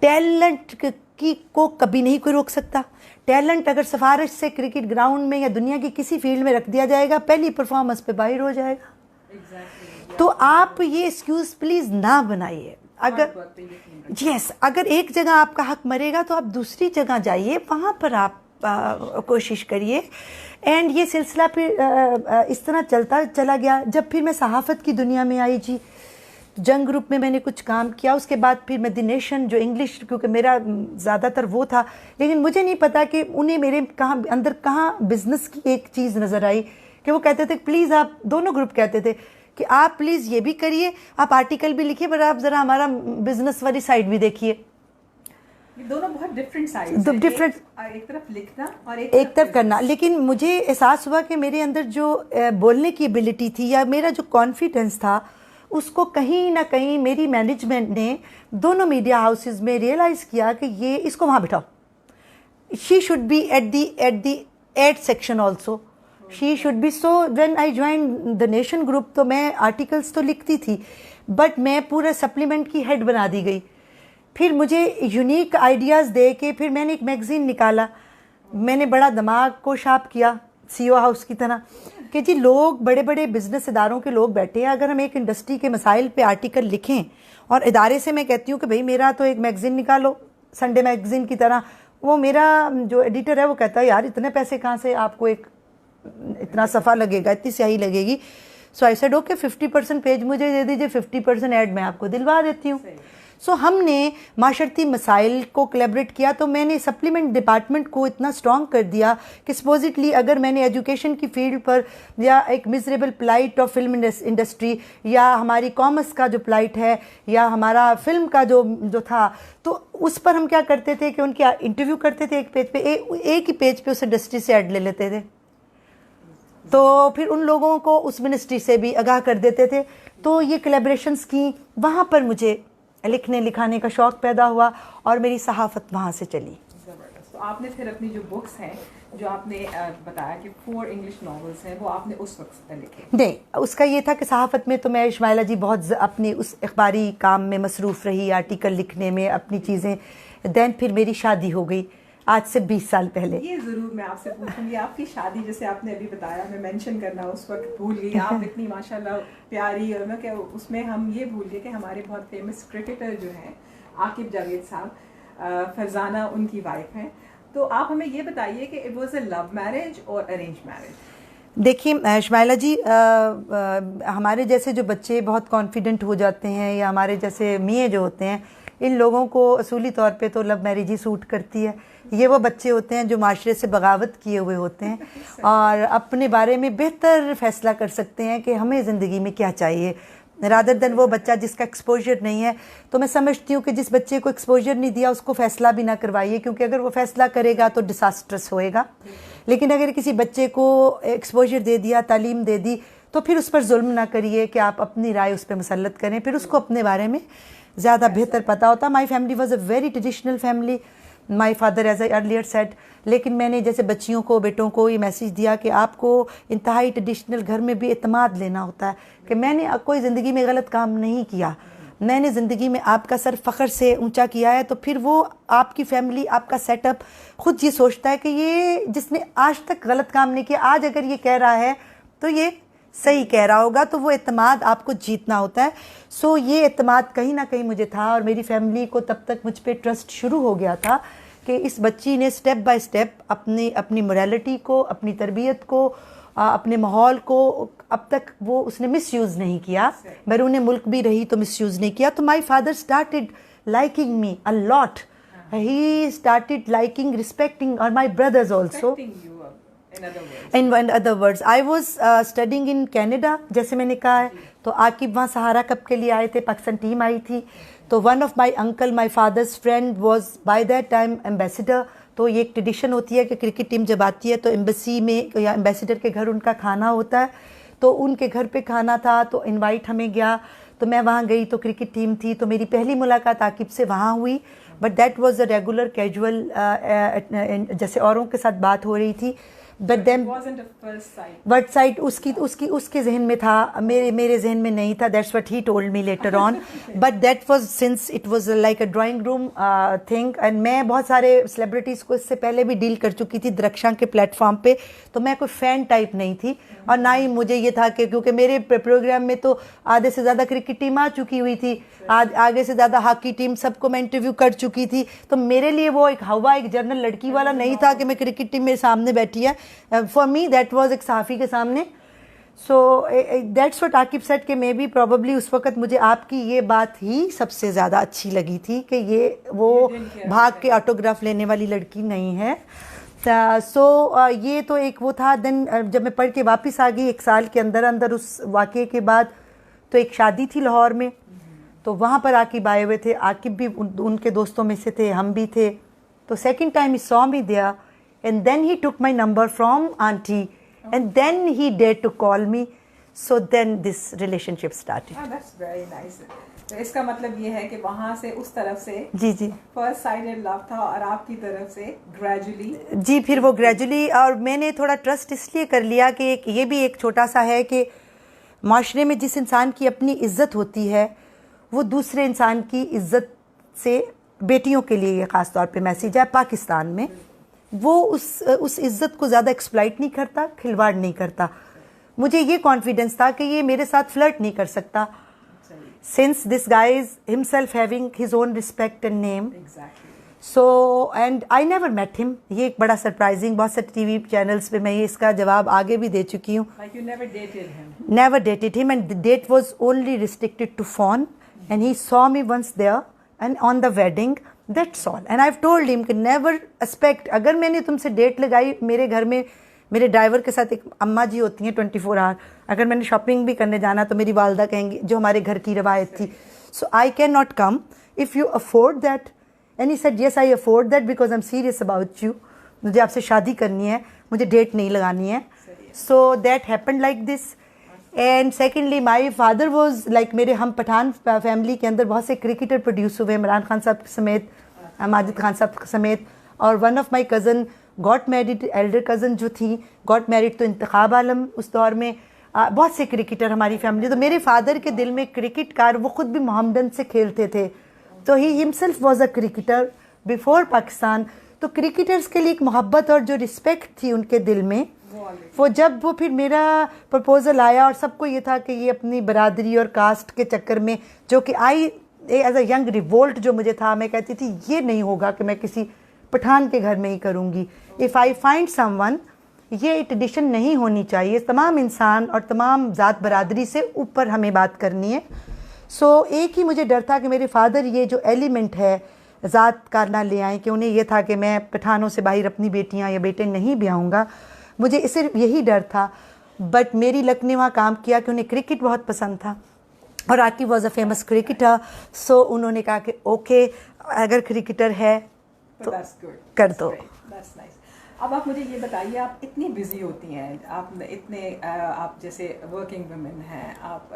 Talent की को कभी नहीं कोई रोक सकता। टैलेंट अगर सिफारिश से क्रिकेट ग्राउंड में या दुनिया की किसी फील्ड में रख दिया जाएगा, पहली परफॉर्मेंस पे बाहर हो जाएगा। तो आप ये एक्सक्यूज़ प्लीज़ ना बनाइए। अगर एक जगह आपका हक मरेगा तो आप दूसरी जगह जाइए, वहाँ पर आप कोशिश करिए। एंड ये सिलसिला फिर इस तरह चलता चला गया। जब फिर मैं सहाफ़त की दुनिया में आई जी, जंग ग्रुप में मैंने कुछ काम किया। उसके बाद फिर मैं द नेशन जो इंग्लिश, क्योंकि मेरा ज़्यादातर वो था, लेकिन मुझे नहीं पता कि उन्हें मेरे अंदर कहाँ बिज़नेस की एक चीज़ नज़र आई कि वो कहते थे प्लीज़ आप, दोनों ग्रुप कहते थे कि आप प्लीज़ ये भी करिए, आप आर्टिकल भी लिखिए, पर आप ज़रा हमारा बिज़नेस वाली साइड भी देखिए। ये दोनों बहुत डिफरेंट साइड्स हैं। डिफरेंट, एक तरफ लिखना और एक तरफ करना। लेकिन मुझे एहसास हुआ कि मेरे अंदर जो बोलने की एबिलिटी थी या मेरा जो कॉन्फिडेंस था, उसको कहीं ना कहीं मेरी मैनेजमेंट ने दोनों मीडिया हाउसेस में रियलाइज़ किया कि ये इसको वहाँ बिठाओ। She should be at the ad section also, she should be. So when I join the nation group तो मैं आर्टिकल्स तो लिखती थी, बट मैं पूरा सप्लीमेंट की हेड बना दी गई। फिर मुझे यूनिक आइडियाज़ दे के फिर मैंने एक मैगज़ीन निकाला। मैंने बड़ा दिमाग को शार्प किया सीओ हाउस की तरह कि जी लोग, बड़े बड़े बिजनेस इदारों के लोग बैठे हैं, अगर हम एक इंडस्ट्री के मसाइल पे आर्टिकल लिखें, और इदारे से मैं कहती हूँ कि भाई मेरा तो एक मैगज़ीन निकालो संडे मैगज़ीन की तरह। वो मेरा जो एडिटर है वो कहता है यार इतने पैसे कहाँ से, आपको एक इतना सफ़ा लगेगा, इतनी स्याही लगेगी। सो आई सेड ओके 50% पेज मुझे दे दीजिए, 50% ऐड मैं आपको दिलवा देती हूँ। सो हमने माशरती मसाइल को कोलैबोरेट किया। तो मैंने सप्लीमेंट डिपार्टमेंट को इतना स्ट्रॉन्ग कर दिया कि सपोजिटली अगर मैंने एजुकेशन की फील्ड पर, या एक miserable plight of film industry, या हमारी कॉमर्स का जो प्लाइट है, या हमारा फिल्म का जो था, तो उस पर हम क्या करते थे कि उनके इंटरव्यू करते थे एक पेज पे, एक ही पेज पे उस इंडस्ट्री से ऐड ले लेते थे। तो फिर उन लोगों को उस मिनिस्ट्री से भी आगाह कर देते थे। तो ये कोलैबोरेशंस की, वहाँ पर मुझे लिखने लिखाने का शौक़ पैदा हुआ और मेरी सहाफ़त वहाँ से चली। ज़बरदस्त। तो आपने फिर अपनी जो बुक्स हैं, जो आपने बताया कि 4 इंग्लिश नॉवेल्स हैं, वो आपने उस वक्त लिखे? नहीं, उसका ये था कि सहाफ़त में तो मैं इस्माइला जी बहुत अपने उस अखबारी काम में मसरूफ़ रही, आर्टिकल लिखने में अपनी चीज़ें। दैन फिर मेरी शादी हो गई आज से 20 साल पहले। ये ज़रूर मैं आपसे पूछूंगी, आपकी शादी जैसे आपने अभी बताया, मैं मेंशन करना उस वक्त भूल गई। आप इतनी माशाल्लाह प्यारी, और मैं क्या उसमें हम ये भूल गए कि हमारे बहुत फेमस क्रिकेटर जो हैं आकिब जावेद साहब, फरजाना उनकी वाइफ हैं। तो आप हमें ये बताइए कि it was a love marriage और अरेंज मैरिज? देखिए इस्माइला जी, हमारे जैसे जो बच्चे बहुत कॉन्फिडेंट हो जाते हैं, या हमारे जैसे मियाँ जो होते हैं, इन लोगों को असूली तौर पे तो लव मैरिज ही सूट करती है। ये वो बच्चे होते हैं जो माशरे से बगावत किए हुए होते हैं और अपने बारे में बेहतर फैसला कर सकते हैं कि हमें ज़िंदगी में क्या चाहिए, रादर देन वो बच्चा जिसका एक्सपोजर नहीं है। तो मैं समझती हूँ कि जिस बच्चे को एक्सपोजर नहीं दिया उसको फ़ैसला भी ना करवाइए, क्योंकि अगर वो फ़ैसला करेगा तो डिसास्ट्रस होएगा। लेकिन अगर किसी बच्चे को एक्सपोजर दे दिया, तालीम दे दी, तो फिर उस पर जुल्म ना करिए कि आप अपनी राय उस पर मुसल्लत करें। फिर उसको अपने बारे में ज़्यादा बेहतर पता होता। My family was a very traditional family, my father as I earlier said. लेकिन मैंने जैसे बच्चियों को, बेटों को ये मैसेज दिया कि आपको इंतहाई ट्रेडिशनल घर में भी एतमाद लेना होता है कि मैंने कोई ज़िंदगी में गलत काम नहीं किया, मैंने ज़िंदगी में आपका सर फ़ख्र से ऊंचा किया है। तो फिर वो आपकी फैमिली, आपका सेटअप खुद ये सोचता है कि ये जिसने आज तक गलत काम नहीं किया, आज अगर ये कह रहा है तो ये सही कह रहा होगा। तो वो एतमाद आपको जीतना होता है। सो ये एतमाद कहीं ना कहीं मुझे था, और मेरी फैमिली को तब तक मुझ पर ट्रस्ट शुरू हो गया था कि इस बच्ची ने स्टेप बाय स्टेप अपनी मोरालिटी को, अपनी तरबियत को अपने माहौल को अब तक वो उसने मिसयूज़ नहीं किया, बैरून मुल्क भी रही तो मिसयूज़ नहीं किया। तो my father started liking me a lot, he started liking, respecting और my brothers also. In other words, I was studying in Canada, जैसे मैंने कहा है। तो आकिब वहाँ सहारा कप के लिए आए थे, पाकिस्तान टीम आई थी। तो one of my uncle, my father's friend, was by that time ambassador. तो ये एक ट्रेडिशन होती है कि क्रिकेट टीम जब आती है तो एम्बेसी में या एम्बेसडर के घर उनका खाना होता है। तो उनके घर पे खाना था, तो इनवाइट हमें गया, तो मैं वहाँ गई, तो क्रिकेट टीम थी। तो मेरी पहली मुलाकात आकिब से वहाँ हुई, but that was a regular casual, जैसे औरों के साथ बात हो रही थी। बट देन बट साइड उसके जहन में था, मेरे जहन में नहीं था। That's what he told me later on. But that was since it was like a drawing room thing. And मैं बहुत सारे सेलिब्रिटीज़ को इससे पहले भी डील कर चुकी थी द्रक्षा के प्लेटफॉर्म पे, तो मैं कोई फ़ैन टाइप नहीं थी। और ना ही मुझे ये था कि, क्योंकि मेरे प्रोग्राम में तो आधे से ज़्यादा क्रिकेट टीम आ चुकी हुई थी, आगे से ज़्यादा हॉकी टीम, सबको मैं इंटरव्यू कर चुकी थी। तो मेरे लिए वो एक हवा, एक जनरल लड़की वाला नहीं था कि मैं क्रिकेट टीम मेरे सामने बैठी है। फॉर मी दैट वाज एक सहाफ़ी के सामने। So that's what Aqib said कि मे बी प्रॉबली उस वक्त मुझे आपकी ये बात ही सबसे ज़्यादा अच्छी लगी थी कि ये वो भाग के ऑटोग्राफ लेने वाली लड़की नहीं है। सो ये तो एक वो था। देन जब मैं पढ़ के वापस आ गई 1 साल के अंदर अंदर उस वाक़े के बाद, तो एक शादी थी लाहौर में, तो वहाँ पर आकिब आए हुए थे। आकिब भी उनके दोस्तों में से थे, हम भी थे। तो second time he saw me there and then he took my number from aunty and then he dared to call me. So then this relationship started. That's very nice. तो इसका मतलब ये है कि वहाँ से उस तरफ से जी फर्स्ट साइडेड लव था और आपकी तरफ से ग्रेजुअली जी फिर वो ग्रेजुअली। और मैंने थोड़ा ट्रस्ट इसलिए कर लिया कि ये भी एक छोटा सा है कि माशरे में जिस इंसान की अपनी इज्जत होती है वो दूसरे इंसान की इज्जत से, बेटियों के लिए ये ख़ास तौर पे मैसेज है पाकिस्तान में, वो उस इज्जत को ज़्यादा एक्सप्लॉइट नहीं करता, खिलवाड़ नहीं करता। मुझे ये कॉन्फिडेंस था कि ये मेरे साथ फ्लर्ट नहीं कर सकता, since this guy is himself having his own respect and name. So and I never met him. ये एक बड़ा सरप्राइजिंग, बहुत से टीवी चैनल्स पे मैं ये इसका जवाब आगे भी दे चुकी हूँ। Never dated him and the date was only restricted to phone and he saw me once there and on the wedding, that's all. And I have told him कि नेवर एक्सपेक्ट, अगर मैंने तुमसे डेट लगाई, मेरे घर में मेरे driver के साथ एक अम्मा जी होती हैं 24 आवर, अगर मैंने शॉपिंग भी करने जाना तो मेरी वालदा कहेंगी, जो हमारे घर की रवायत थी, so I can not come if you afford that. And he said yes I afford that because I am serious about you. मुझे आपसे शादी करनी है, मुझे डेट नहीं लगानी है। So that happened like this. And secondly my father was like, मेरे हम पठान फैमिली के अंदर बहुत से क्रिकेटर प्रोड्यूस हुए, इमरान खान साहब समेत, माजिद खान साहब समेत। और one of my cousin got married, Elder cousin जो थी गॉट मैरिड, तो इंतखाब आलम उस दौर में बहुत से क्रिकेटर हमारी फैमिली। तो मेरे फादर के दिल में क्रिकेट वो ख़ुद भी मोहम्मदन से खेलते थे, तो he himself was a cricketer before Pakistan. तो क्रिकेटर्स के लिए एक मोहब्बत और जो रिस्पेक्ट थी उनके दिल में, वो जब वो फिर मेरा प्रपोज़ल आया और सबको ये था कि ये अपनी बरादरी और कास्ट के चक्कर में, जो कि I as a young revolt जो मुझे था, मैं कहती थी ये नहीं होगा कि मैं किसी पठान के घर में ही करूँगी। इफ़ आई फाइंड समवन, ये ट्रेडिशन नहीं होनी चाहिए, तमाम इंसान और तमाम ज़ात बरादरी से ऊपर हमें बात करनी है। सो एक ही मुझे डर था कि मेरे फादर ये जो एलिमेंट है ज़ात का ना ले आएँ, कि उन्हें यह था कि मैं पठानों से बाहर अपनी बेटियां या बेटे नहीं ब्याऊँगा, मुझे सिर्फ यही डर था। बट मेरी लक ने वहाँ काम किया कि उन्हें क्रिकेट बहुत पसंद था और Aqib was a famous cricketer. So उन्होंने कहा कि ओके, अगर क्रिकेटर है तो कर दो। अब आप मुझे ये बताइए, आप इतनी बिजी होती हैं, आप इतने आप जैसे वर्किंग वुमेन हैं, आप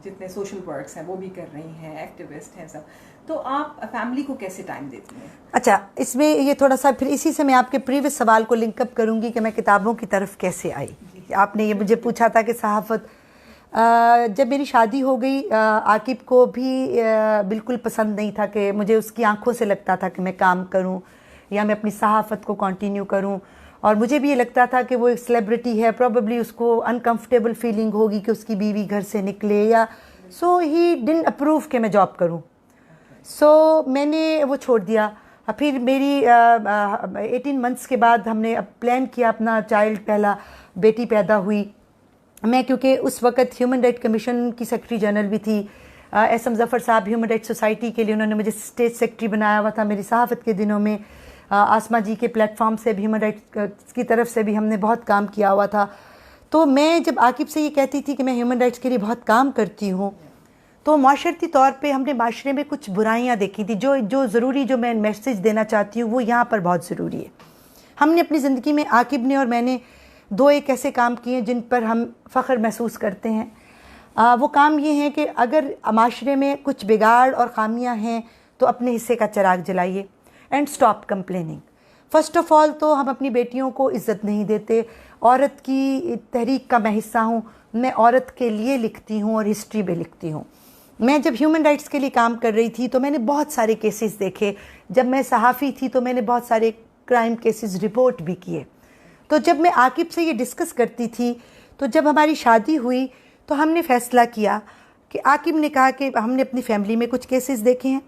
जितने सोशल वर्क्स हैं वो भी कर रही हैं, एक्टिविस्ट हैं सब, तो आप फैमिली को कैसे टाइम देती हैं? अच्छा, इसमें ये थोड़ा सा फिर इसी से मैं आपके प्रीवियस सवाल को लिंकअप करूंगी कि मैं किताबों की तरफ कैसे आई। आपने ये मुझे पूछा था कि सहाफ़त, जब मेरी शादी हो गई, आकिब को भी बिल्कुल पसंद नहीं था कि मुझे, उसकी आंखों से लगता था कि मैं काम करूं या मैं अपनी सहाफ़त को कंटिन्यू करूं, और मुझे भी ये लगता था कि वो एक सेलिब्रिटी है, प्रॉबेबली उसको अनकंफर्टेबल फीलिंग होगी कि उसकी बीवी घर से निकले, या सो ही डिडंट अप्रूव कि मैं जॉब करूं। सो मैंने वो छोड़ दिया। फिर मेरी 18 मंथ्स के बाद हमने प्लान किया अपना चाइल्ड पहला, बेटी पैदा हुई। मैं क्योंकि उस वक्त ह्यूमन राइट कमीशन की सेक्रेटरी जनरल भी थी, एस एम ज़फ़र साहब ह्यूमन राइट सोसाइटी के लिए उन्होंने मुझे स्टेट सेक्रेटरी बनाया हुआ था मेरी सहाफ़त के दिनों में। आसमा जी के प्लेटफॉर्म से भी ह्यूमन राइट्स की तरफ से भी हमने बहुत काम किया हुआ था। तो मैं जब आकिब से ये कहती थी कि मैं ह्यूमन राइट्स के लिए बहुत काम करती हूँ, तो माशरती तौर पे हमने माशरे में कुछ बुराइयाँ देखी थी जो ज़रूरी, जो मैं मैसेज देना चाहती हूँ वो यहाँ पर बहुत ज़रूरी है। हमने अपनी ज़िंदगी में, आकिब ने और मैंने, 2 एक ऐसे काम किए जिन पर हम फ़ख्र महसूस करते हैं। वो काम ये हैं कि अगर माशरे में कुछ बिगाड़ और ख़ामियाँ हैं तो अपने हिस्से का चिराग जलाइए and stop complaining. First of all तो हम अपनी बेटियों को इज़्ज़त नहीं देते। औरत की तहरीक का मैं हिस्सा हूँ, मैं औरत के लिए लिखती हूँ और हिस्ट्री भी लिखती हूँ। मैं जब ह्यूमन राइट्स के लिए काम कर रही थी तो मैंने बहुत सारे केसेस देखे। जब मैं सहाफ़ी थी तो मैंने बहुत सारे क्राइम केसेस रिपोर्ट भी किए। तो जब मैं आकिब से ये डिस्कस करती थी, तो जब हमारी शादी हुई तो हमने फ़ैसला किया कि आकिब ने कहा कि हमने अपनी फैमिली में कुछ केसेस देखे हैं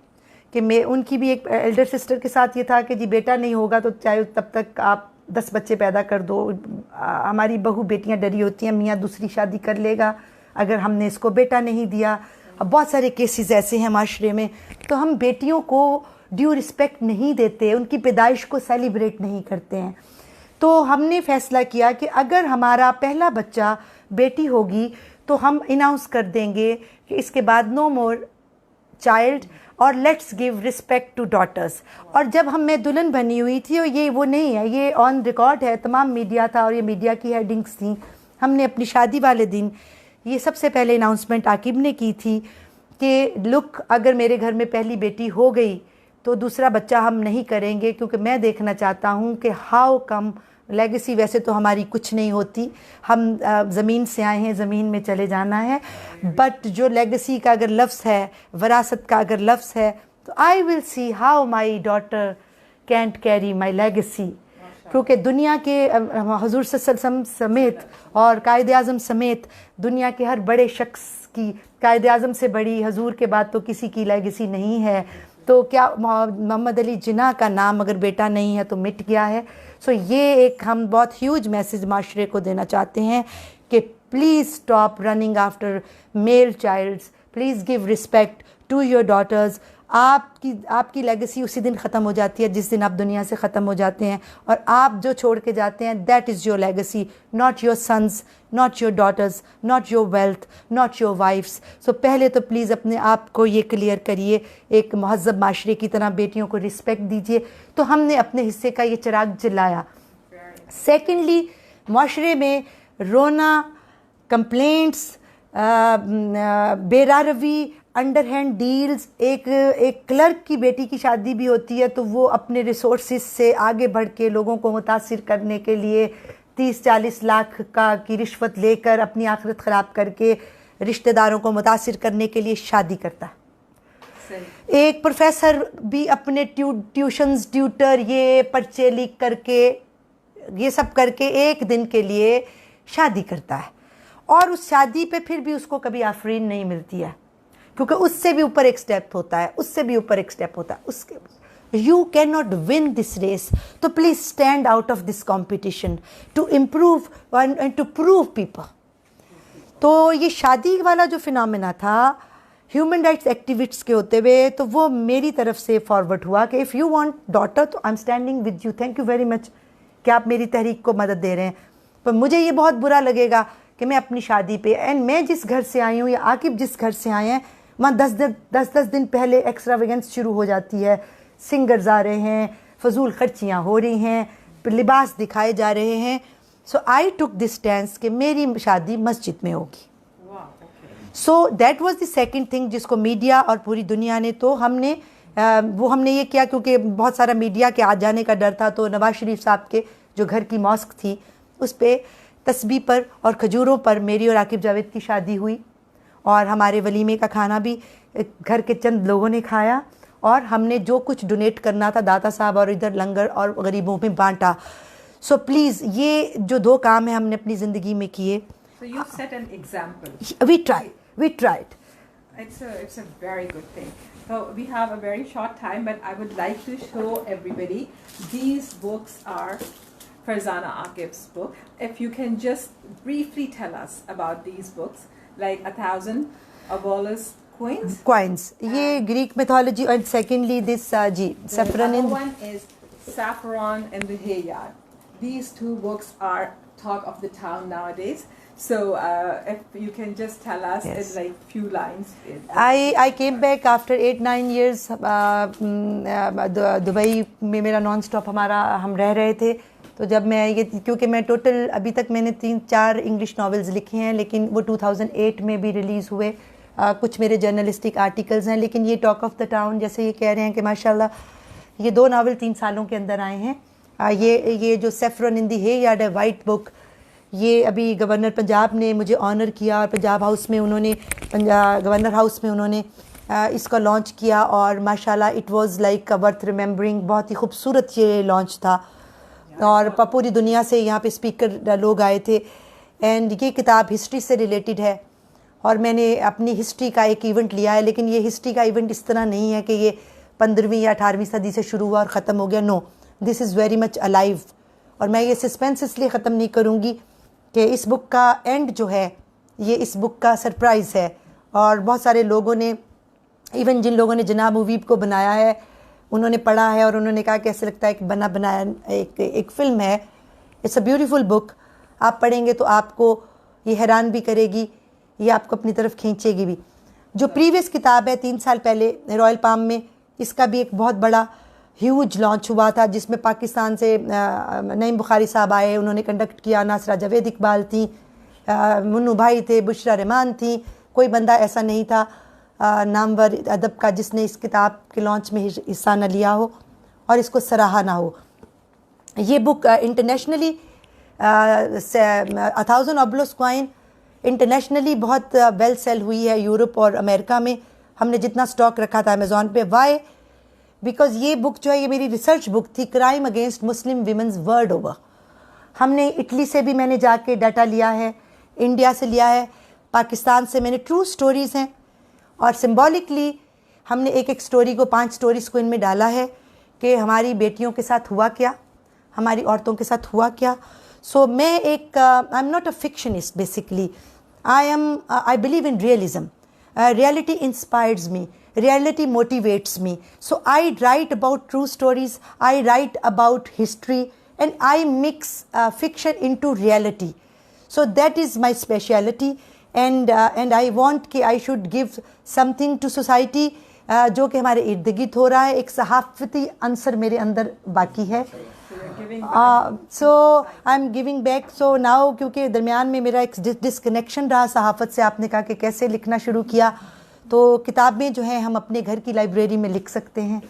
कि मैं, उनकी भी एक एल्डर सिस्टर के साथ ये था कि जी बेटा नहीं होगा तो चाहे तब तक आप 10 बच्चे पैदा कर दो। हमारी बहू बेटियां डरी होती हैं, मियाँ दूसरी शादी कर लेगा अगर हमने इसको बेटा नहीं दिया। अब बहुत सारे केसेस ऐसे हैं माशरे में। तो हम बेटियों को ड्यू रिस्पेक्ट नहीं देते, उनकी पैदाइश को सेलिब्रेट नहीं करते हैं। तो हमने फ़ैसला किया कि अगर हमारा पहला बच्चा बेटी होगी तो हम अनाउंस कर देंगे कि इसके बाद नो मोर चाइल्ड और let's give respect to daughters. और जब मैं दुल्हन बनी हुई थी, और ये वो नहीं है, ये ऑन रिकॉर्ड है, तमाम मीडिया था और ये मीडिया की हेडिंग्स थी। हमने अपनी शादी वाले दिन ये सबसे पहले अनाउंसमेंट आकिब ने की थी कि लुक, अगर मेरे घर में पहली बेटी हो गई तो दूसरा बच्चा हम नहीं करेंगे, क्योंकि मैं देखना चाहता हूँ कि हाउ कम लेगेसी। वैसे तो हमारी कुछ नहीं होती, हम ज़मीन से आए हैं, ज़मीन में चले जाना है, बट जो लेगेसी का अगर लफ्ज़ है, वरासत का अगर लफ्ज़ है, तो I will see how my daughter can't carry my legacy. क्योंकि दुनिया के हुज़ूर सल्लल्लाहु समेत और कायद आज़म समेत दुनिया के हर बड़े शख्स की, कायद आज़म से बड़ी हुज़ूर के बाद तो किसी की लेगेसी नहीं है। तो क्या मोहम्मद अली जिन्ना का नाम अगर बेटा नहीं है तो मिट गया है। सो ये एक हम बहुत ह्यूज मैसेज माशरे को देना चाहते हैं कि please stop running after male childs, please give respect to your daughters. आपकी लेगेसी उसी दिन ख़त्म हो जाती है जिस दिन आप दुनिया से ख़त्म हो जाते हैं, और आप जो छोड़ के जाते हैं that is your legacy, not your sons, not your daughters, not your wealth, not your wife's. So पहले तो प्लीज़ अपने आप को ये क्लियर करिए, एक महज़ब माशरे की तरह बेटियों को रिस्पेक्ट दीजिए। तो हमने अपने हिस्से का ये चिराग जलाया। सेकेंडली, माशरे में रोना, कंप्लेंट्स, बेरारवी, अंडरहैंड डील्स, एक क्लर्क की बेटी की शादी भी होती है तो वो अपने रिसोर्सेज से आगे बढ़ के लोगों को मुतासिर करने के लिए 30-40 लाख की रिश्वत लेकर अपनी आखिरत ख़राब करके रिश्तेदारों को मुतासिर करने के लिए शादी करता है। एक प्रोफेसर भी अपने ट्यूशन्स, ट्यूटर, ये पर्चे लीक करके, ये सब करके एक दिन के लिए शादी करता है, और उस शादी पे फिर भी उसको कभी आफरीन नहीं मिलती है, क्योंकि उससे भी ऊपर एक स्टेप होता है, उससे भी ऊपर एक स्टेप होता है। उसके you can not win this race, तो please stand out of this competition to improve and to prove people. तो ये शादी वाला जो फिनोमेना था ह्यूमन राइट्स एक्टिविस्ट्स के होते हुए, तो वो मेरी तरफ से फॉरवर्ड हुआ कि इफ़ यू वांट डॉटर तो I am standing with you, thank you very much कि आप मेरी तहरीक को मदद दे रहे हैं। पर मुझे ये बहुत बुरा लगेगा कि मैं अपनी शादी पे, एंड मैं जिस घर से आई हूँ या आकिब जिस घर से आए हैं, वहाँ 10 दिन पहले एक्स्ट्रावेगेंस शुरू हो जाती है। सिंगर्स आ रहे हैं, फजूल खर्चियाँ हो रही हैं, लिबास दिखाए जा रहे हैं। सो आई टुक दिस स्टैंस कि मेरी शादी मस्जिद में होगी। So that was the second thing जिसको मीडिया और पूरी दुनिया ने, तो हमने ये किया क्योंकि बहुत सारा मीडिया के आ जाने का डर था। तो नवाज शरीफ साहब के जो घर की मॉस्क थी उस पर तस्बीह पर और खजूरों पर मेरी और आकिब जावेद की शादी हुई, और हमारे वलीमे का खाना भी घर के चंद लोगों ने खाया, और हमने जो कुछ डोनेट करना था दाता साहब और इधर लंगर और गरीबों में बांटा। सो प्लीज़ ये जो 2 काम है हमने अपनी ज़िंदगी में किए। So you set an example. We tried. It's a very good thing. So we have a very short time, but I would like to show everybody these books are Farzana Aqib's book. If you can just briefly tell us about these books, like 1,000 Abolus Coins. ये Greek mythology, and secondly this जी Saffron The in. other one is Saffron in the Hayyard. These two books are talk of the town nowadays. So if you can just tell us in like few lines. I came back after 8-9 years. Dubai में मेरा non stop हमारा हम रह रहे थे. तो जब मैं ये, क्योंकि मैं टोटल अभी तक मैंने 3-4 इंग्लिश नॉवेल्स लिखे हैं, लेकिन वो 2008 में भी रिलीज़ हुए. कुछ मेरे जर्नलिस्टिक आर्टिकल्स हैं, लेकिन ये टॉक ऑफ द टाउन जैसे ये कह रहे हैं कि माशाल्लाह ये 2 नावल 3 सालों के अंदर आए हैं. ये जो सेफ्रॉन इन दी हेयार्ड है वाइट बुक, ये अभी गवर्नर पंजाब ने मुझे ऑनर किया और पंजाब हाउस में उन्होंने गवर्नर हाउस में उन्होंने इसका लॉन्च किया और माशाल्लाह it was like worth remembering. बहुत ही खूबसूरत ये लॉन्च था और पूरी दुनिया से यहाँ पे स्पीकर लोग आए थे. एंड ये किताब हिस्ट्री से रिलेटेड है और मैंने अपनी हिस्ट्री का एक इवेंट लिया है, लेकिन ये हिस्ट्री का इवेंट इस तरह नहीं है कि ये 15वीं या 18वीं सदी से शुरू हुआ और ख़त्म हो गया. No, this is very much alive. और मैं ये सस्पेंस इसलिए ख़त्म नहीं करूँगी कि इस बुक का एंड जो है ये इस बुक का सरप्राइज़ है. और बहुत सारे लोगों ने, इवन जिन लोगों ने जनाब मुवीब को बनाया है, उन्होंने पढ़ा है और उन्होंने कहा कि ऐसे लगता है कि बनाया एक फ़िल्म है. It's a beautiful book. आप पढ़ेंगे तो आपको ये हैरान भी करेगी, ये आपको अपनी तरफ खींचेगी भी. जो प्रीवियस किताब है 3 साल पहले रॉयल पाम में, इसका भी एक बहुत बड़ा ह्यूज लॉन्च हुआ था जिसमें पाकिस्तान से नईम बुखारी साहब आए, उन्होंने कंडक्ट किया. नासरा जावेद इकबाल थी, मुन्नू भाई थे, बुशरा रहमान थी. कोई बंदा ऐसा नहीं था नामवर अदब का जिसने इस किताब के लॉन्च में हिस्सा न लिया हो और इसको सराहा ना हो. ये book internationally 1000 Abolus Coins internationally बहुत वेल सेल हुई है यूरोप और अमेरिका में. हमने जितना स्टॉक रखा था अमेज़ॉन पे. वाई? बिकॉज ये बुक जो है ये मेरी रिसर्च बुक थी, क्राइम अगेंस्ट मुस्लिम वीमेंस वर्ल्ड ओवर. हमने इटली से भी मैंने जाके डाटा लिया है, इंडिया से लिया है, पाकिस्तान से. मैंने ट्रू स्टोरीज़ हैं और सिम्बॉलिकली हमने एक स्टोरी को 5 स्टोरीज़ को इनमें डाला है कि हमारी बेटियों के साथ हुआ क्या, हमारी औरतों के साथ हुआ क्या. सो मैं एक I am not a fictionist basically. I believe in realism. Reality inspires me, reality motivates me. So I write about true stories, I write about history, and I mix fiction into reality. So that is my speciality, and I want कि I should give something to society जो कि हमारे इर्द गिर्द हो रहा है. एक सहाफ़ती अंसर मेरे अंदर बाकी है. So I am giving back. So now क्योंकि दरमियान में मेरा एक डिसकनेक्शन रहा सहाफ़त से, आपने कहा कि कैसे लिखना शुरू किया, तो किताबें जो हैं हम अपने घर की लाइब्रेरी में लिख सकते हैं.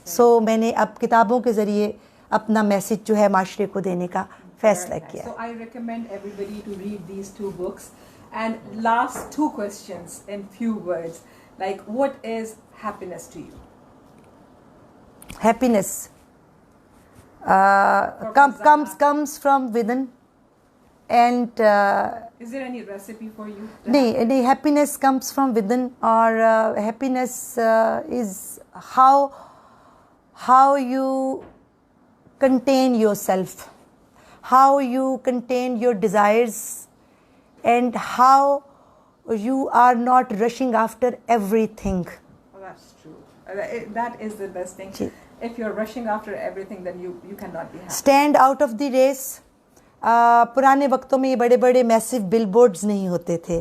सो मैंने अब किताबों के ज़रिए अपना मैसेज जो है माशरे को देने का फैसला किया. So I recommend everybody to read these 2 books. And last 2 questions in few words. Like, what is happiness to you? Happiness comes from within. And is there any recipe for you? नहीं, happiness comes from within. और happiness is how you contain yourself, how you contain your desires, and how you are not rushing after everything. Oh, that's true. That is the best thing. If you're rushing after everything, then you cannot be happy. Stand out of the race. पुराने वक्तों में ये बड़े बड़े massive billboards नहीं होते थे,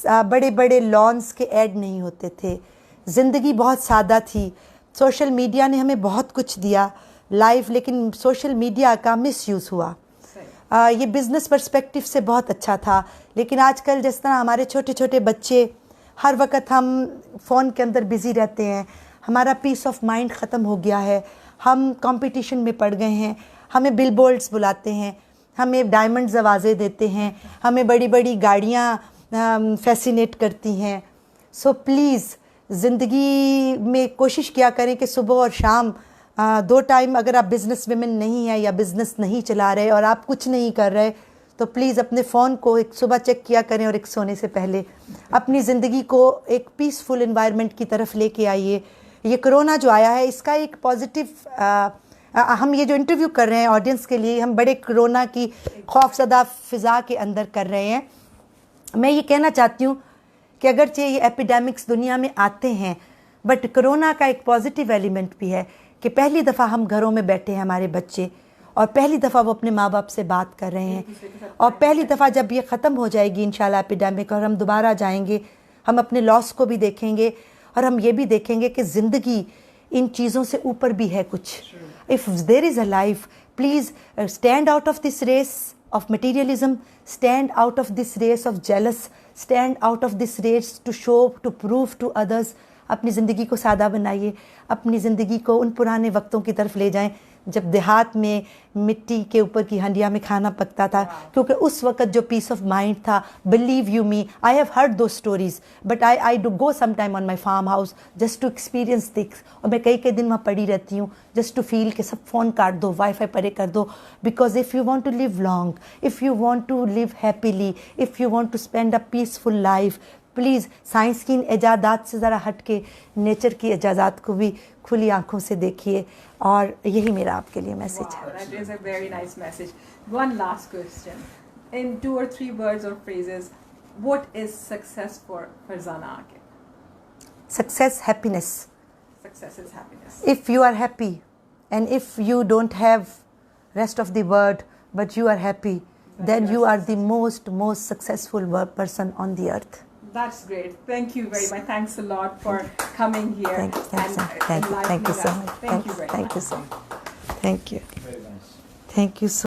बड़े बड़े लॉन्स के ऐड नहीं होते थे. ज़िंदगी बहुत सादा थी. सोशल मीडिया ने हमें बहुत कुछ दिया लाइव, लेकिन सोशल मीडिया का मिसयूज़ हुआ. ये बिज़नेस पर्सपेक्टिव से बहुत अच्छा था, लेकिन आजकल जिस तरह हमारे छोटे छोटे बच्चे हर वक्त हम फ़ोन के अंदर बिज़ी रहते हैं, हमारा पीस ऑफ माइंड ख़त्म हो गया है. हम कंपटीशन में पड़ गए हैं. हमें बिलबोर्ड्स बुलाते हैं, हमें डायमंड्स आवाज़ें देते हैं, हमें बड़ी बड़ी गाड़ियाँ फैसिनेट करती हैं. सो प्लीज़ ज़िंदगी में कोशिश किया करें कि सुबह और शाम 2 टाइम, अगर आप बिज़नेस वुमेन नहीं हैं या बिज़नेस नहीं चला रहे और आप कुछ नहीं कर रहे, तो प्लीज़ अपने फ़ोन को एक सुबह चेक किया करें और एक सोने से पहले अपनी ज़िंदगी को एक पीसफुल इन्वायरमेंट की तरफ लेके आइए. ये कोरोना जो आया है, इसका एक पॉजिटिव हम ये जो इंटरव्यू कर रहे हैं ऑडियंस के लिए, हम बड़े कोरोना की खौफजदा फ़िज़ा के अंदर कर रहे हैं। मैं ये कहना चाहती हूँ कि अगरचे ये एपिडेमिक्स दुनिया में आते हैं, बट कोरोना का एक पॉजिटिव एलिमेंट भी है कि पहली दफ़ा हम घरों में बैठे हैं हमारे बच्चे, और पहली दफ़ा वो अपने माँ बाप से बात कर रहे हैं, और पहली दफ़ा जब ये ख़त्म हो जाएगी इंशाल्लाह एपिडेमिक और हम दोबारा जाएंगे, हम अपने लॉस को भी देखेंगे और हम ये भी देखेंगे कि ज़िंदगी इन चीज़ों से ऊपर भी है कुछ। If there is a life, please stand out of this race of materialism, stand out of this race of jealous, stand out of this race to show, to prove to others। अपनी ज़िंदगी को सादा बनाइए, अपनी ज़िंदगी को उन पुराने वक्तों की तरफ ले जाएं जब देहात में मिट्टी के ऊपर की हंडिया में खाना पकता था, क्योंकि उस वक्त जो पीस ऑफ माइंड था, believe you me, I have heard दो stories, but I do go some time on my farmhouse just to experience this, और मैं कई दिन वहाँ पड़ी रहती हूँ जस्ट टू फील कि सब फ़ोन काट दो, वाईफाई परे कर दो, because if you want to live long, if you want to live happily, if you want to spend a peaceful life, please science की इन इजादात से ज़रा हट के नेचर की इजादात को भी खुली आंखों से देखिए, और यही मेरा आपके लिए मैसेज है। That is a very nice message. One last question. In 2 or 3 words or phrases, what is success for Farzana Aqib? Success, happiness. Success is happiness. If you are happy, and if you don't have rest of the word, but you are happy, then you are the most successful person on the earth. That's great. Thank you very much. Thanks a lot for coming here. Thank you so much. Thank you very much. Thank you so much. Thank you. Very much. Thank you so